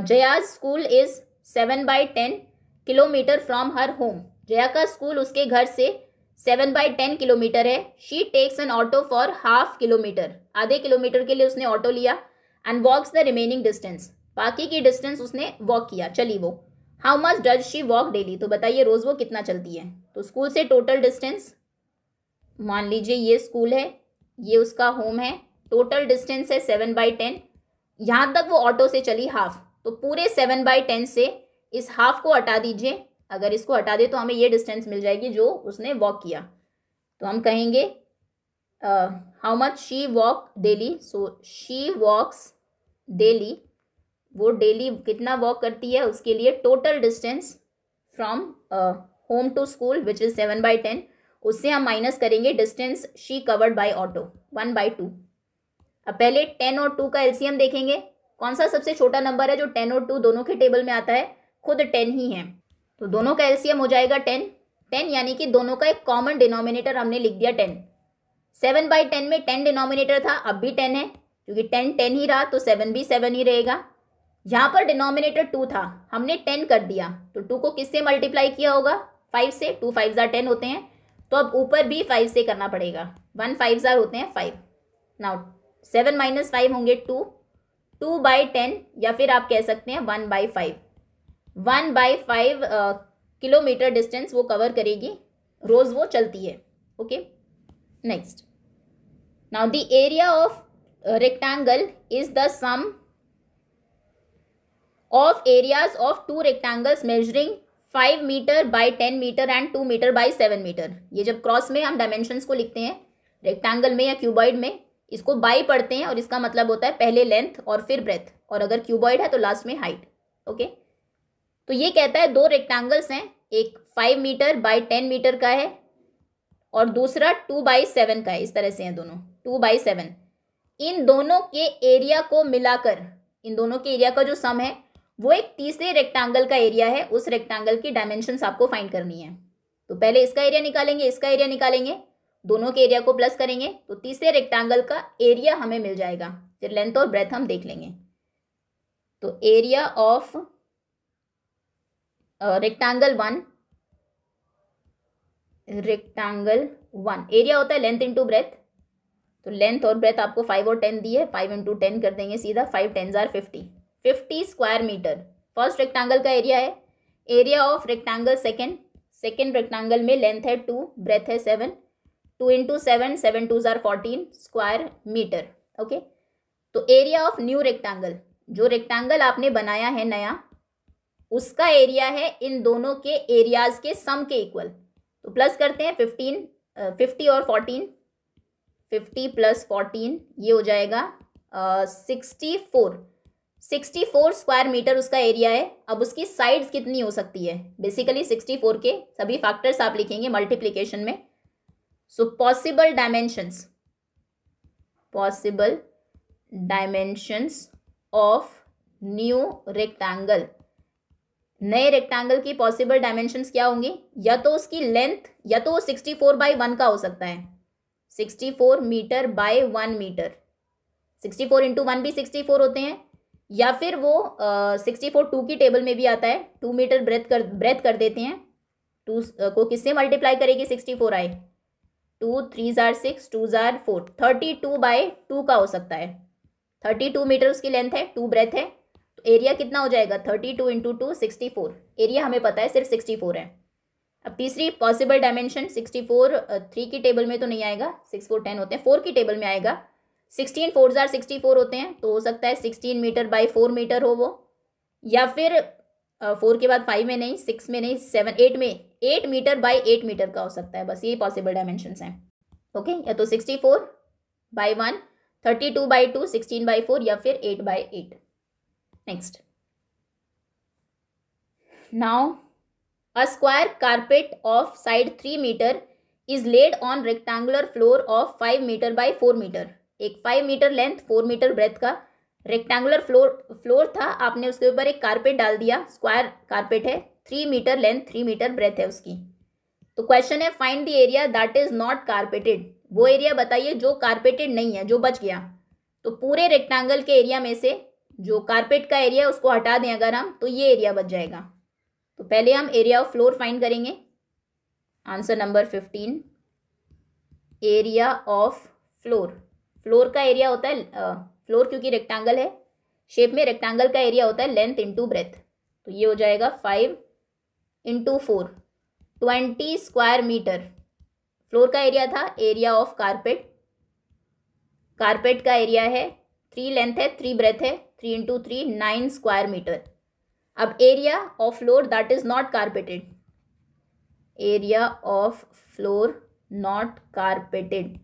S1: Jaya's school is 7/10 kilometre from her home. Jaya का स्कूल उसके घर से 7/10 किलोमीटर है। She takes an auto for half kilometre. आधे किलोमीटर के लिए उसने ऑटो लिया। And walks the remaining distance. बाकी की डिस्टेंस उसने वॉक किया, चली वो। How much does she walk daily. तो बताइए रोज वो कितना चलती है। तो स्कूल से टोटल डिस्टेंस, मान लीजिए ये स्कूल है, ये उसका होम है, टोटल डिस्टेंस है 7/10। यहाँ तक वो ऑटो से चली हाफ, तो पूरे 7/10 से इस हाफ को हटा दीजिए। अगर इसको हटा दे तो हमें ये डिस्टेंस मिल जाएगी जो उसने वॉक किया। तो हम कहेंगे how much she walk daily. So she walks daily, वो डेली कितना वॉक करती है उसके लिए total distance from home to school which is 7/10, उससे हम माइनस करेंगे distance she covered by auto 1/2। अब पहले 10 और 2 का एलसीएम देखेंगे। कौन सा सबसे छोटा नंबर है जो 10 और 2 दोनों के टेबल में आता है, खुद 10 ही है। तो दोनों का एलसीएम हो जाएगा 10 यानी कि दोनों का एक कॉमन डिनोमिनेटर हमने लिख दिया 10। 7/10 में 10 डिनोमिनेटर था, अब भी 10 है, क्योंकि 10 ही रहा तो 7 भी 7 ही रहेगा। यहाँ पर डिनोमिनेटर 2 था, हमने 10 कर दिया, तो 2 को किससे मल्टीप्लाई किया होगा, 5 से। 2 5s are 10 होते हैं, तो अब ऊपर भी 5 से करना पड़ेगा। 1 5s are होते हैं 5। नाउ 7 - 5 होंगे 2, 2/10 या फिर आप कह सकते हैं 1/5। 1/5 किलोमीटर डिस्टेंस वो कवर करेगी, रोज वो चलती है। Okay, next. Now the area of rectangle is the sum of areas of 2 rectangles measuring 5 metre by 10 metre and 2 metre by 7 metre. ये जब क्रॉस में हम डायमेंशंस को लिखते हैं रेक्टेंगल में या क्यूबॉइड में, इसको बाई पढ़ते हैं और इसका मतलब होता है पहले लेंथ और फिर ब्रेथ, और अगर क्यूबॉइड है तो लास्ट में हाइट। ओके, तो ये कहता है 2 रेक्टेंगल्स हैं, एक 5 मीटर बाय 10 मीटर का है और दूसरा 2/7 का है। इस तरह से हैं दोनों, 2/7। इन दोनों के एरिया को मिलाकर, इन दोनों के एरिया का जो सम है वो एक तीसरे रेक्टेंगल का एरिया है। उस रेक्टेंगल की डायमेंशंस आपको फाइंड करनी है। तो पहले इसका एरिया निकालेंगे, इसका एरिया निकालेंगे, दोनों के एरिया को प्लस करेंगे तो तीसरे रेक्टेंगल का एरिया हमें मिल जाएगा। फिर लेंथ और ब्रेथ हम देख लेंगे। तो area of rectangle 1 rectangle 1, area होता है लेंथ इंटू ब्रेथ, तो लेंथ और ब्रेथ आपको 5 और 10 दी है, 5 इंटू 10 कर देंगे सीधा, 5 10 are 50 square metre first rectangle का एरिया है। Area of rectangle second rectangle में लेंथ है 2, ब्रेथ है 7, 2 into 7, 7 2 are 14 square metre. Okay, तो एरिया ऑफ न्यू रेक्टेंगल, जो रेक्टेंगल आपने बनाया है नया, उसका एरिया है इन दोनों के एरियाज के सम के इक्वल, तो प्लस करते हैं 50 और 14, 50 प्लस 14 ये हो जाएगा 64 स्क्वायर मीटर उसका एरिया है। अब उसकी साइड्स कितनी हो सकती है, बेसिकली 64 के सभी फैक्टर्स आप लिखेंगे मल्टीप्लिकेशन में। So possible dimensions of new rectangle, नए रेक्टेंगल की पॉसिबल डायमेंशंस क्या होंगी, या तो उसकी लेंथ, या तो वो 64/1 का हो सकता है, 64 मीटर बाय 1 मीटर, 64 इंटू 1 भी 64 होते हैं, या फिर वो 64 2 की टेबल में भी आता है, 2 मीटर ब्रेथ कर देते हैं, 2 को किससे मल्टीप्लाई करेगी 64 आए, 2 3 आर 6, 2 आर 4, 32/2 का हो सकता है, 32 मीटर उसकी लेंथ है, 2 ब्रेथ है, तो एरिया कितना हो जाएगा 32 इंटू 2 64, एरिया हमें पता है सिर्फ 64 है। अब तीसरी पॉसिबल डायमेंशन 64 3 की टेबल में तो नहीं आएगा, 6 4 10 होते हैं, 4 की टेबल में आएगा, 16 4 आर 64 होते हैं, तो हो सकता है 16 मीटर बाई 4 मीटर हो वो, या फिर 4 के बाद 5 में नहीं, 6 में नहीं, 7 8 में 8 मीटर बाई 8 मीटर का हो सकता है, बस ये पॉसिबल डायमेंशंस हैं। ओके, या तो 64/1, 32/2, 16/4, या फिर 8/8। Next, now a square carpet of side 3 meter is laid on rectangular floor of 5 meter by 4 meter, एक 5 मीटर लेंथ 4 मीटर ब्रेथ का रेक्टेंगुलर फ्लोर था, आपने उसके ऊपर एक कारपेट डाल दिया, स्क्वायर कारपेट है, 3 मीटर लेंथ 3 मीटर ब्रेथ है उसकी। तो क्वेश्चन है find the area that is not carpeted, वो एरिया बताइए जो कारपेटेड नहीं है, जो बच गया। तो पूरे रेक्टेंगल के एरिया में से जो कारपेट का एरिया उसको हटा दें अगर हम, तो ये एरिया बच जाएगा। तो पहले हम एरिया ऑफ फ्लोर फाइंड करेंगे, answer number 15, area of floor का एरिया होता है, फ्लोर क्योंकि रेक्टेंगल है शेप में, रेक्टेंगल का एरिया होता है लेंथ इंटू ब्रेथ, तो ये हो जाएगा 5 इंटू 4 20 स्क्वायर मीटर। फ्लोर का एरिया था, एरिया ऑफ कारपेट का एरिया है, 3 लेंथ है 3 ब्रेथ है, 3 इंटू 3 9 स्क्वायर मीटर। अब area of floor that is not carpeted, area of floor not carpeted,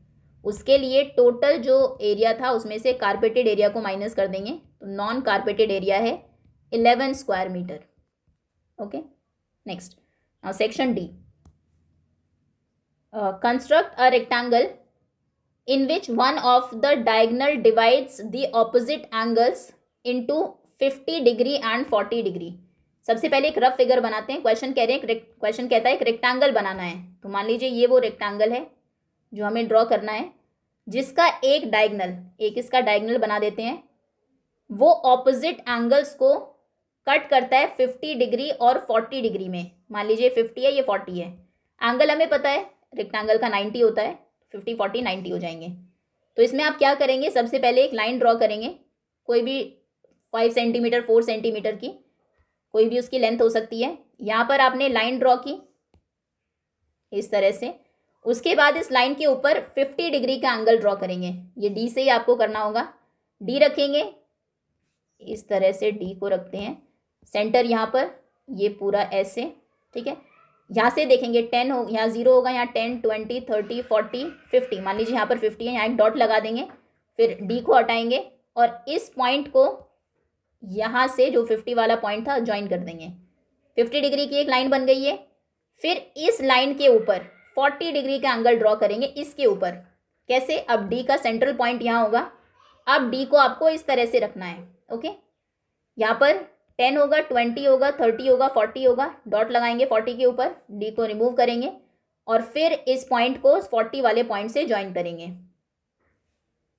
S1: उसके लिए टोटल जो एरिया था उसमें से कारपेटेड एरिया को माइनस कर देंगे, तो नॉन कारपेटेड एरिया है 11 square metre. Okay, next, now section D, construct a rectangle in which one of the diagonal divides the opposite angles into 50 degree and 40 degree. सबसे पहले एक रफ फिगर बनाते हैं, क्वेश्चन कहता है एक रेक्टेंगल बनाना है, तो मान लीजिए ये वो रेक्टेंगल है जो हमें ड्रॉ करना है, जिसका एक डायगोनल, एक इसका डायगोनल बना देते हैं, वो ऑपोजिट एंगल्स को कट करता है 50 डिग्री और 40 डिग्री में। मान लीजिए 50 है, ये 40 है, एंगल हमें पता है रेक्टेंगल का 90 होता है, 50 40 90 हो जाएंगे। तो इसमें आप क्या करेंगे, सबसे पहले एक लाइन ड्रॉ करेंगे, कोई भी 5 सेंटीमीटर 4 सेंटीमीटर की, कोई भी उसकी लेंथ हो सकती है। यहाँ पर आपने लाइन ड्रॉ की इस तरह से, उसके बाद इस लाइन के ऊपर 50 डिग्री का एंगल ड्रॉ करेंगे, ये डी से ही आपको करना होगा, डी रखेंगे इस तरह से, डी को रखते हैं सेंटर यहाँ पर, ये पूरा ऐसे, ठीक है। यहाँ से देखेंगे 10 हो, यहाँ 0 होगा, यहाँ 10 20 30 40 50, मान लीजिए यहाँ पर 50 है, यहाँ एक डॉट लगा देंगे, फिर डी को हटाएंगे और इस पॉइंट को यहाँ से जो 50 वाला पॉइंट था ज्वाइन कर देंगे, 50 डिग्री की एक लाइन बन गई है। फिर इस लाइन के ऊपर 40 डिग्री का एंगल ड्रॉ करेंगे इसके ऊपर, कैसे, अब डी का सेंट्रल पॉइंट यहाँ होगा, अब डी को आपको इस तरह से रखना है। ओके, यहाँ पर 10 होगा, 20 होगा, 30 होगा, 40 होगा, डॉट लगाएंगे 40 के ऊपर, डी को रिमूव करेंगे और फिर इस पॉइंट को 40 वाले पॉइंट से ज्वाइन करेंगे।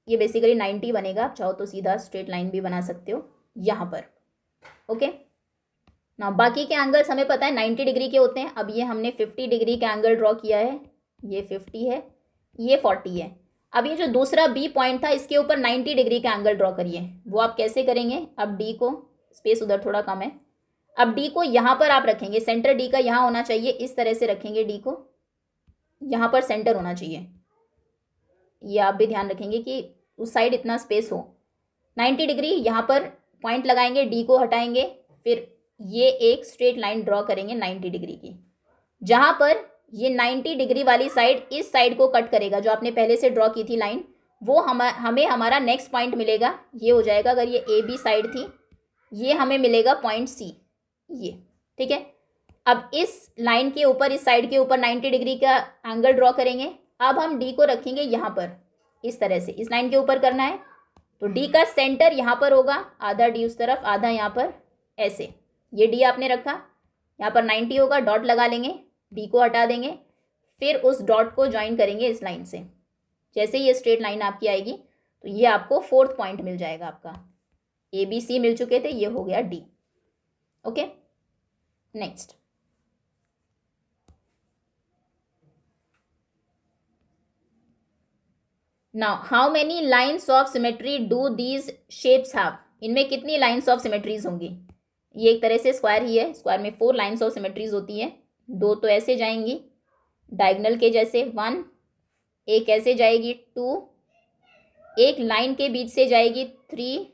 S1: ये बेसिकली 90 बनेगा, आप चाहो तो सीधा स्ट्रेट लाइन भी बना सकते हो यहाँ पर। ओके, ना बाकी के एंगल्स हमें पता है 90 डिग्री के होते हैं। अब ये हमने 50 डिग्री का एंगल ड्रॉ किया है, ये 50 है, ये 40 है। अब ये जो दूसरा बी पॉइंट था इसके ऊपर 90 डिग्री का एंगल ड्रॉ करिए। वो आप कैसे करेंगे? अब डी को, स्पेस उधर थोड़ा कम है, अब डी को यहाँ पर आप रखेंगे, सेंटर डी का यहाँ होना चाहिए, इस तरह से रखेंगे डी को, यहाँ पर सेंटर होना चाहिए। ये आप भी ध्यान रखेंगे कि उस साइड इतना स्पेस हो। 90 डिग्री यहाँ पर पॉइंट लगाएंगे, डी को हटाएंगे, फिर ये एक स्ट्रेट लाइन ड्रॉ करेंगे 90 डिग्री की, जहाँ पर ये 90 डिग्री वाली साइड इस साइड को कट करेगा, जो आपने पहले से ड्रॉ की थी लाइन, वो हमें हमारा नेक्स्ट पॉइंट मिलेगा। ये हो जाएगा, अगर ये ए बी साइड थी, ये हमें मिलेगा पॉइंट सी, ये ठीक है। अब इस लाइन के ऊपर, इस साइड के ऊपर 90 डिग्री का एंगल ड्रॉ करेंगे। अब हम डी को रखेंगे यहाँ पर, इस तरह से इस लाइन के ऊपर करना है। तो डी का सेंटर यहाँ पर होगा, आधा डी उस तरफ, आधा यहाँ पर, ऐसे। ये डी आपने रखा, यहाँ पर 90 होगा, डॉट लगा लेंगे, डी को हटा देंगे, फिर उस डॉट को ज्वाइन करेंगे इस लाइन से। जैसे ये स्ट्रेट लाइन आपकी आएगी तो ये आपको 4th पॉइंट मिल जाएगा। आपका ए बी सी मिल चुके थे, ये हो गया D. Okay, next. Now how many lines of symmetry do these shapes have? इनमें कितनी लाइन्स ऑफ सिमेट्रीज होंगी? ये एक तरह से स्क्वायर ही है, स्क्वायर में 4 लाइन्स ऑफ सिमेट्रीज होती है। 2 तो ऐसे जाएंगी डायगोनल के जैसे, 1, एक ऐसे जाएगी 2, एक लाइन के बीच से जाएगी 3,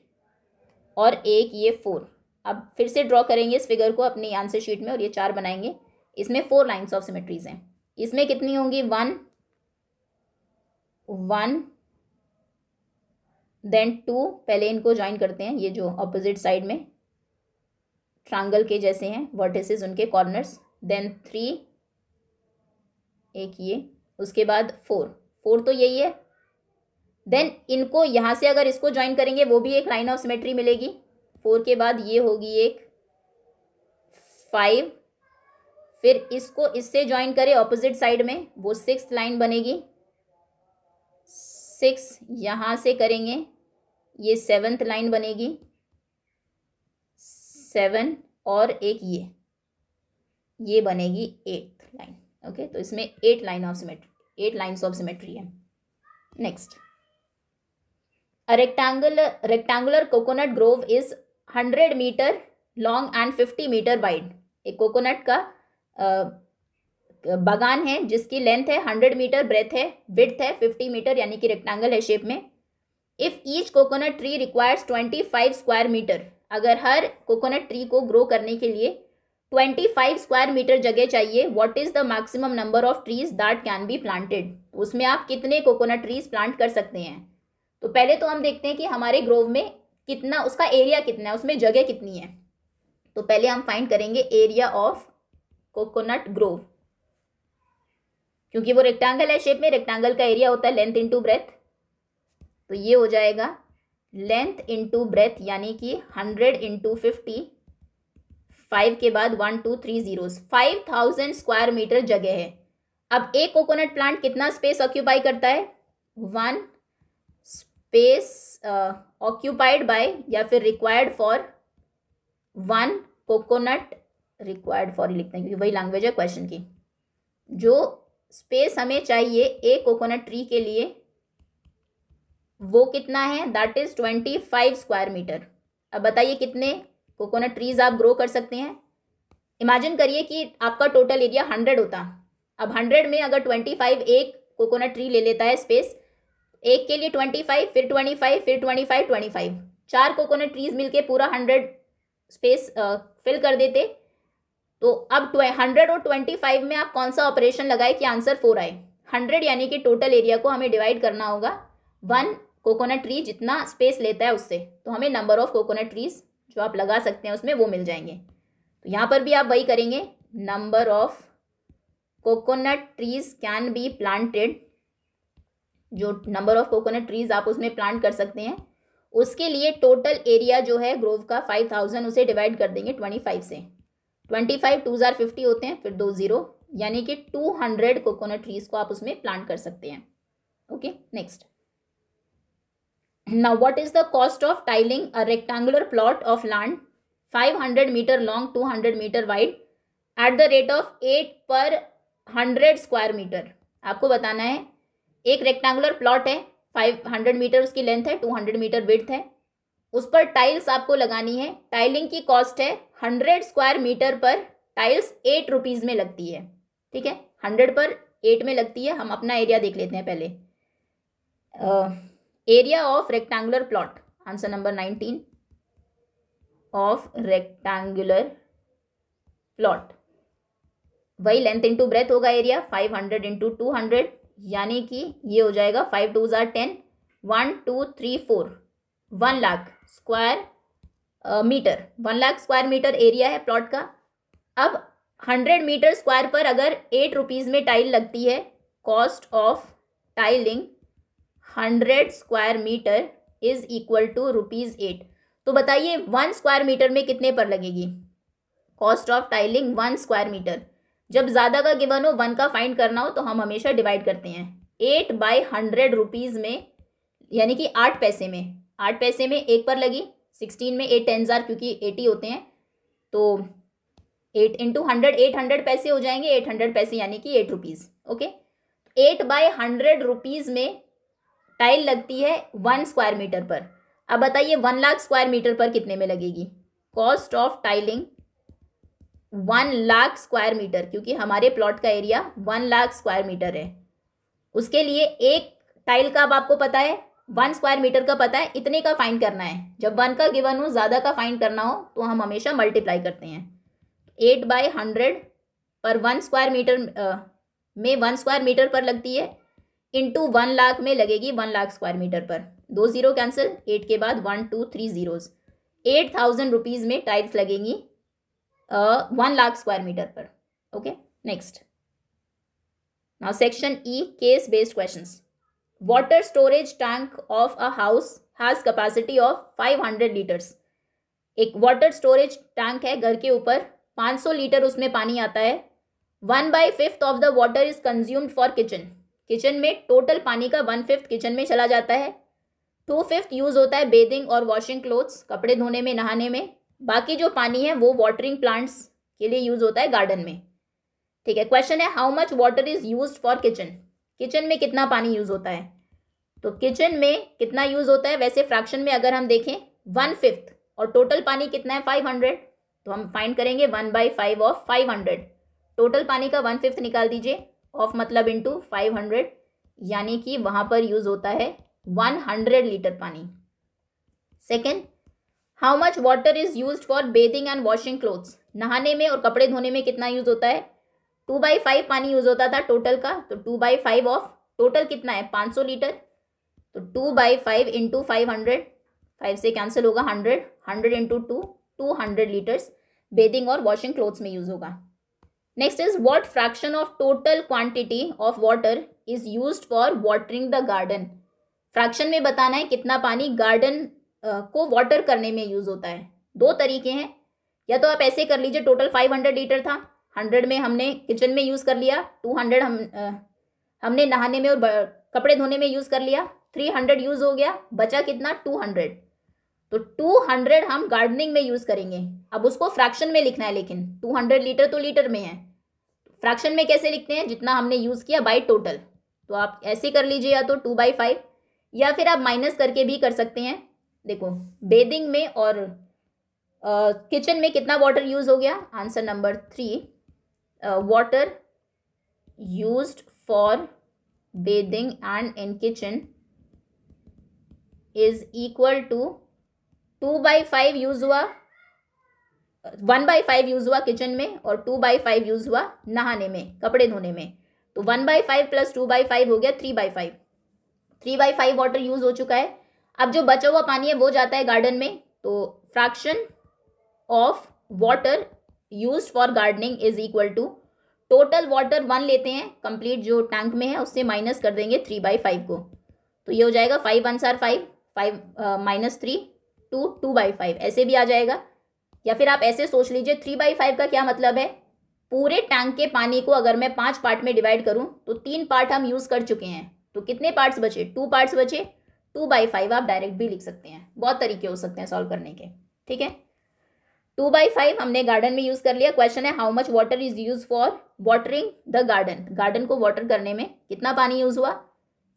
S1: और एक ये 4। अब फिर से ड्रॉ करेंगे इस फिगर को अपनी आंसर शीट में, और ये 4 बनाएंगे। इसमें 4 लाइन्स ऑफ सिमेट्रीज हैं। इसमें कितनी होंगी? 1, 1, देन 2, पहले इनको ज्वाइन करते हैं, ये जो ऑपोजिट साइड में ट्रायंगल के जैसे हैं वर्टिसेस, उनके कॉर्नर्स, देन 3, एक ये, उसके बाद 4 तो यही है। देन इनको यहाँ से अगर इसको ज्वाइन करेंगे वो भी एक लाइन ऑफ सिमेट्री मिलेगी। 4 के बाद ये होगी एक 5, फिर इसको इससे ज्वाइन करें ऑपोजिट साइड में, वो 6th लाइन बनेगी। 6 यहाँ से करेंगे, ये 7th लाइन बनेगी, 7, और एक ये बनेगी 8th लाइन। ओके, तो इसमें 8 लाइन्स ऑफ सिमेट्री है। Next, a rectangular coconut grove is 100 metre long and 50 metre wide. एक कोकोनट का बागान है जिसकी लेंथ है 100 मीटर, ब्रेथ है, विड्थ है 50 मीटर, यानी कि रेक्टेंगल है शेप में। If each coconut tree requires 25 square metre, अगर हर कोकोनट ट्री को ग्रो करने के लिए 25 स्क्वायर मीटर जगह चाहिए, what is the maximum number of trees that can be planted? उसमें आप कितने कोकोनट ट्रीज प्लांट कर सकते हैं? तो पहले तो हम देखते हैं कि हमारे ग्रोव में कितना, उसका एरिया कितना है, उसमें जगह कितनी है। तो पहले हम फाइंड करेंगे एरिया ऑफ कोकोनट ग्रोव, क्योंकि वो रेक्टेंगल है शेप में, रेक्टेंगल का एरिया होता है लेंथ इंटू ब्रेथ। तो ये हो जाएगा लेंथ इंटू ब्रेथ, यानी कि 100 इंटू 50, 5 के बाद 1 2 3 zeros, 5000 स्क्वायर मीटर जगह है। अब एक कोकोनट प्लांट कितना स्पेस ऑक्यूपाई करता है? 1 स्पेस ऑक्यूपाइड बाय, या फिर required for 1 coconut, required for he लिखते हैं क्योंकि वही लैंग्वेज है क्वेश्चन की। जो स्पेस हमें चाहिए एक कोकोनट ट्री के लिए वो कितना है? That is 25 square metre. अब बताइए कितने कोकोनट ट्रीज आप ग्रो कर सकते हैं? इमेजिन करिए कि आपका टोटल एरिया 100 होता। अब 100 में अगर 25 एक कोकोनट ट्री ले लेता है स्पेस, एक के लिए 25, फिर 25, फिर 25, 25, 4 कोकोनट ट्रीज मिलके पूरा 100 स्पेस फिल कर देते। तो अब 100 और 25 में आप कौन सा ऑपरेशन लगाए कि आंसर 4 आए? 100 यानी कि टोटल एरिया को हमें डिवाइड करना होगा 1 कोकोनट ट्री जितना स्पेस लेता है उससे, तो हमें नंबर ऑफ कोकोनट ट्रीज जो आप लगा सकते हैं उसमें वो मिल जाएंगे। तो यहाँ पर भी आप वही करेंगे, number of coconut trees can be planted, जो नंबर ऑफ कोकोनट ट्रीज आप उसमें प्लांट कर सकते हैं, उसके लिए टोटल एरिया जो है ग्रोव का 5000, उसे डिवाइड कर देंगे 25 से। 25 2 जार 50 होते हैं, फिर 2 0, यानी कि 200 कोकोनट ट्रीज को आप उसमें प्लांट कर सकते हैं। Okay, next. Now what is the cost of tiling a rectangular plot of land 500 metre long, 200 metre wide, at the rate of 8/100 square metre. आपको बताना है एक रेक्टेंगुलर प्लॉट है, 500 मीटर उसकी लेंथ है, 200 मीटर विड्थ है, उस पर टाइल्स आपको लगानी है। टाइलिंग की कॉस्ट है 100 स्क्वायर मीटर पर टाइल्स 8 रुपीज़ में लगती है। ठीक है, 100 पर 8 में लगती है। हम अपना एरिया देख लेते हैं पहले। Area of rectangular plot, answer number 19 of rectangular plot, वही लेंथ इंटू ब्रेथ होगा एरिया, 500 इंटू 200, यानी कि ये हो जाएगा 5 2 10, 1 2 3 4, 1 lakh square metre, 1 lakh square metre area है प्लॉट का। अब 100 मीटर स्क्वायर पर अगर 8 रुपीज़ में टाइल लगती है, cost of tiling 100 square metre is equal to ₹8। तो बताइए 1 स्क्वायर मीटर में कितने पर लगेगी cost of tiling 1 square metre. जब ज़्यादा का गिवन हो, 1 का फाइंड करना हो, तो हम हमेशा डिवाइड करते हैं। 8/100 रुपीज़ में, यानी कि 8 पैसे में, 8 पैसे में 1 पर लगी, 16 में 8 10 क्योंकि 80 होते हैं, तो 8 इंटू 100, 800 पैसे हो जाएंगे, 800 पैसे यानी कि 8 रुपीज़। ओके, 8/100 रुपीज़ में टाइल लगती है 1 स्क्वायर मीटर पर। अब बताइए 1 लाख स्क्वायर मीटर पर कितने में लगेगी cost of tiling 1 lakh square metre, क्योंकि हमारे प्लॉट का एरिया 1 लाख स्क्वायर मीटर है। उसके लिए एक टाइल का अब आपको पता है, 1 स्क्वायर मीटर का पता है, इतने का फाइंड करना है। जब 1 का गिवन हो, ज़्यादा का फाइंड करना हो, तो हम हमेशा मल्टीप्लाई करते हैं। 8/100 पर 1 स्क्वायर मीटर में 1 स्क्वायर मीटर पर लगती है, इंटू 1 लाख में लगेगी 1 लाख स्क्वायर मीटर पर। 2 0 कैंसिल, 8 के बाद 1 2 3 zeros, 8,000 रुपीज़ में टाइल्स लगेंगी 1 लाख स्क्वायर मीटर पर। Okay, next, now section E, case based questions. Water storage tank of a house has capacity of 500 litres. एक वाटर स्टोरेज टैंक है घर के ऊपर, 500 लीटर उसमें पानी आता है। 1/5 of the water is consumed for kitchen. Kitchen में टोटल पानी का 1/5 किचन में चला जाता है। 2/5 यूज होता है बेदिंग और वॉशिंग क्लोथ्स, कपड़े धोने में, नहाने में। बाकी जो पानी है वो वाटरिंग प्लांट्स के लिए यूज होता है, गार्डन में। ठीक है, क्वेश्चन है how much water is used for kitchen. Kitchen में कितना पानी यूज होता है, तो किचन में कितना यूज होता है, वैसे फ्रैक्शन में अगर हम देखें 1/5 और टोटल पानी कितना है 500, तो हम फाइंड करेंगे 1/5 ऑफ 500। टोटल पानी का 1/5 निकाल दीजिए, ऑफ मतलब इंटू 500, यानी कि वहां पर यूज होता है 100 लीटर पानी। Second, how much water is used for bathing and washing clothes. नहाने में और कपड़े धोने में कितना यूज होता है, 2/5 पानी यूज होता था टोटल का, तो 2/5 ऑफ टोटल कितना है 500 लीटर, तो 2/5 इंटू 500, 5 से कैंसिल होगा 100, 100 इंटू 2, 200 लीटर्स बेदिंग और वॉशिंग क्लोथ्स में यूज होगा। Next is what fraction of total quantity of water is used for watering the garden. Fraction में बताना है कितना पानी गार्डन को वाटर करने में यूज होता है। 2 तरीके हैं, या तो आप ऐसे कर लीजिए, टोटल 500 लीटर था, 100 में हमने किचन में यूज कर लिया, 200 हमने नहाने में और कपड़े धोने में यूज कर लिया, 300 यूज हो गया, बचा कितना 200, तो 200 हम गार्डनिंग में यूज करेंगे। अब उसको फ्रैक्शन में लिखना है, लेकिन 200 लीटर तो लीटर में है, फ्रैक्शन में कैसे लिखते हैं, जितना हमने यूज किया बाय टोटल। तो आप ऐसे कर लीजिए, या तो 2/5, या फिर आप माइनस करके भी कर सकते हैं। देखो बेदिंग में और किचन में कितना वाटर यूज हो गया, answer number 3, water used for bathing and in kitchen is equal to 2/5 use हुआ, 1/5 यूज हुआ किचन में, और 2/5 यूज हुआ नहाने में, कपड़े धोने में। तो 1/5 प्लस 2/5 हो गया 3/5, 3/5 वाटर यूज हो चुका है। अब जो बचा हुआ पानी है वो जाता है गार्डन में, तो fraction of water used for gardening is equal to total water 1 लेते हैं कंप्लीट जो टैंक में है, उससे माइनस कर देंगे 3/5 को, तो ये हो जाएगा 5 1 5, 5 माइनस 3 2, 2/5 ऐसे भी आ जाएगा। या फिर आप ऐसे सोच लीजिए, 3/5 का क्या मतलब है, पूरे टैंक के पानी को अगर मैं 5 पार्ट में डिवाइड करूं तो 3 पार्ट हम यूज कर चुके हैं, तो कितने पार्ट्स बचे, 2 पार्ट्स बचे, 2/5 आप डायरेक्ट भी लिख सकते हैं। बहुत तरीके हो सकते हैं सॉल्व करने के, ठीक है। 2/5 हमने गार्डन में यूज कर लिया। क्वेश्चन है how much water is use for watering the garden, garden को वाटर करने में कितना पानी यूज हुआ।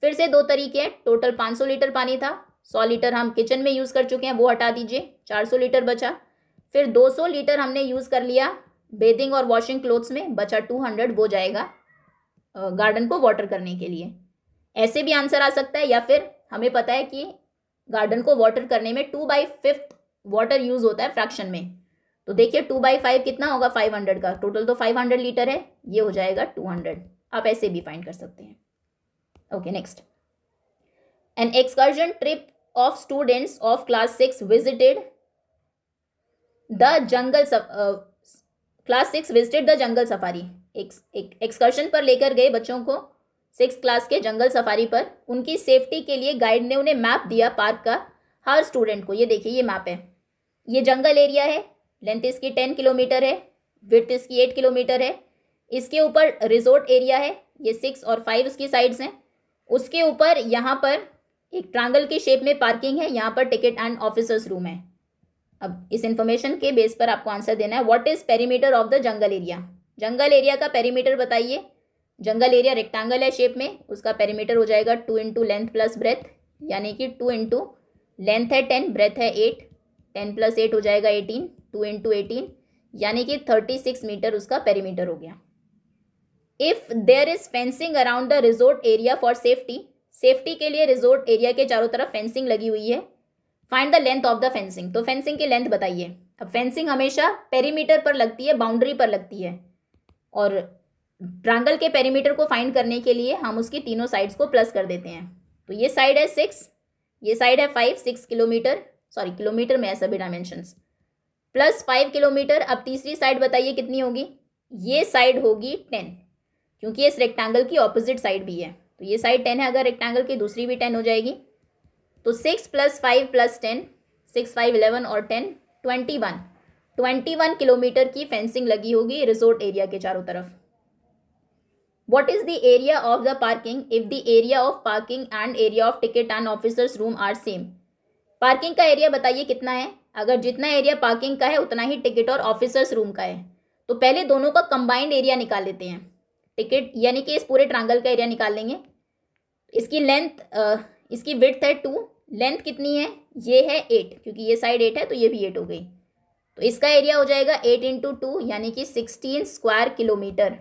S1: फिर से दो तरीके हैं, टोटल 500 लीटर पानी था, 100 लीटर हम किचन में यूज कर चुके हैं, वो हटा दीजिए, 400 लीटर बचा। फिर 200 लीटर हमने यूज कर लिया बेदिंग और वॉशिंग क्लोथ्स में, बचा 200, वो जाएगा गार्डन को वाटर करने के लिए। ऐसे भी आंसर आ सकता है, या फिर हमें पता है कि गार्डन को वाटर करने में 2/5 वाटर यूज होता है फ्रैक्शन में, तो देखिए 2/5 कितना होगा 500 का, टोटल तो 500 लीटर है, ये हो जाएगा 200। आप ऐसे भी फाइंड कर सकते हैं। Okay next, an excursion trip of students of class 6 visited the jungle, class 6 visited the jungle safari. एक एक्सकर्शन पर लेकर गए बच्चों को 6th क्लास के जंगल सफारी पर। उनकी सेफ्टी के लिए गाइड ने उन्हें मैप दिया पार्क का हर स्टूडेंट को। ये देखिए ये मैप है, ये जंगल एरिया है, लेंथ इसकी 10 किलोमीटर है, विड्थ इसकी 8 किलोमीटर है। इसके ऊपर रिजोर्ट एरिया है, ये 6 और 5 उसकी साइड्स हैं। उसके ऊपर यहाँ पर एक ट्रायंगल की शेप में पार्किंग है, यहाँ पर टिकट एंड ऑफिसर्स रूम है। अब इस इंफॉर्मेशन के बेस पर आपको आंसर देना है। What is perimeter of the jungle area, jungle area का पेरीमीटर बताइए। जंगल एरिया रेक्टेंगल है शेप में, उसका पेरीमीटर हो जाएगा 2 इंटू लेंथ प्लस ब्रेथ, यानी कि 2 इंटू लेंथ है 10, ब्रेथ है 8, 10 + 8 हो जाएगा 18, 2 इंटू 18 यानी कि 36 मीटर उसका पेरीमीटर हो गया। If there is fencing around the resort area for safety, safety के लिए रिजोर्ट एरिया के चारों तरफ फेंसिंग लगी हुई है। Find the length of the fencing, तो फेंसिंग की लेंथ बताइए। अब फेंसिंग हमेशा पेरीमीटर पर लगती है, बाउंड्री पर लगती है, और ट्रायंगल के पेरीमीटर को फाइंड करने के लिए हम उसकी तीनों साइड्स को प्लस कर देते हैं। तो ये साइड है 6, ये साइड है 5, 6 किलोमीटर, सॉरी किलोमीटर में है सभी डायमेंशंस, प्लस 5 किलोमीटर। अब तीसरी साइड बताइए कितनी होगी, ये साइड होगी 10, क्योंकि इस रेक्टेंगल की ऑपोजिट साइड भी है, तो ये साइड 10 है, अगर रेक्टेंगल की दूसरी भी 10 हो जाएगी। तो 6 + 5 + 10, 6, 5, 11 और 10 21 किलोमीटर की फेंसिंग लगी होगी रिजोर्ट एरिया के चारों तरफ। What is the area of the parking if the area of parking and area of ticket and officers room are same? Parking का एरिया बताइए कितना है, अगर जितना एरिया पार्किंग का है उतना ही टिकट और ऑफिसर्स रूम का है, तो पहले दोनों का कंबाइंड एरिया निकाल लेते हैं। टिकट यानी कि इस पूरे ट्रायंगल का एरिया निकाल लेंगे। इसकी लेंथ, इसकी विड्थ है 2, लेंथ कितनी है, ये है 8, क्योंकि ये साइड 8 है तो ये भी 8 हो गई, तो इसका एरिया हो जाएगा 8 × 2 यानी कि 16 स्क्वायर किलोमीटर।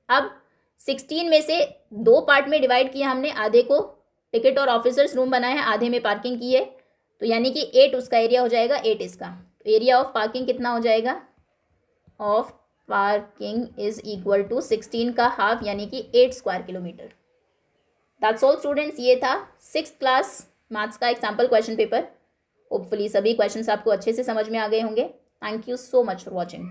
S1: अब 16 में से 2 पार्ट में डिवाइड किया हमने, आधे को टिकट और ऑफिसर्स रूम बनाया है, आधे में पार्किंग की है, तो यानी कि 8 उसका एरिया हो जाएगा, 8 इसका। तो एरिया ऑफ पार्किंग कितना हो जाएगा, of parking is equal to 16 का हाफ यानी कि 8 square kilometre. That's all students, ये था 6th क्लास मैथ्स का एग्जाम्पल क्वेश्चन पेपर। होपफुली सभी क्वेश्चंस आपको अच्छे से समझ में आ गए होंगे। Thank you so much for watching.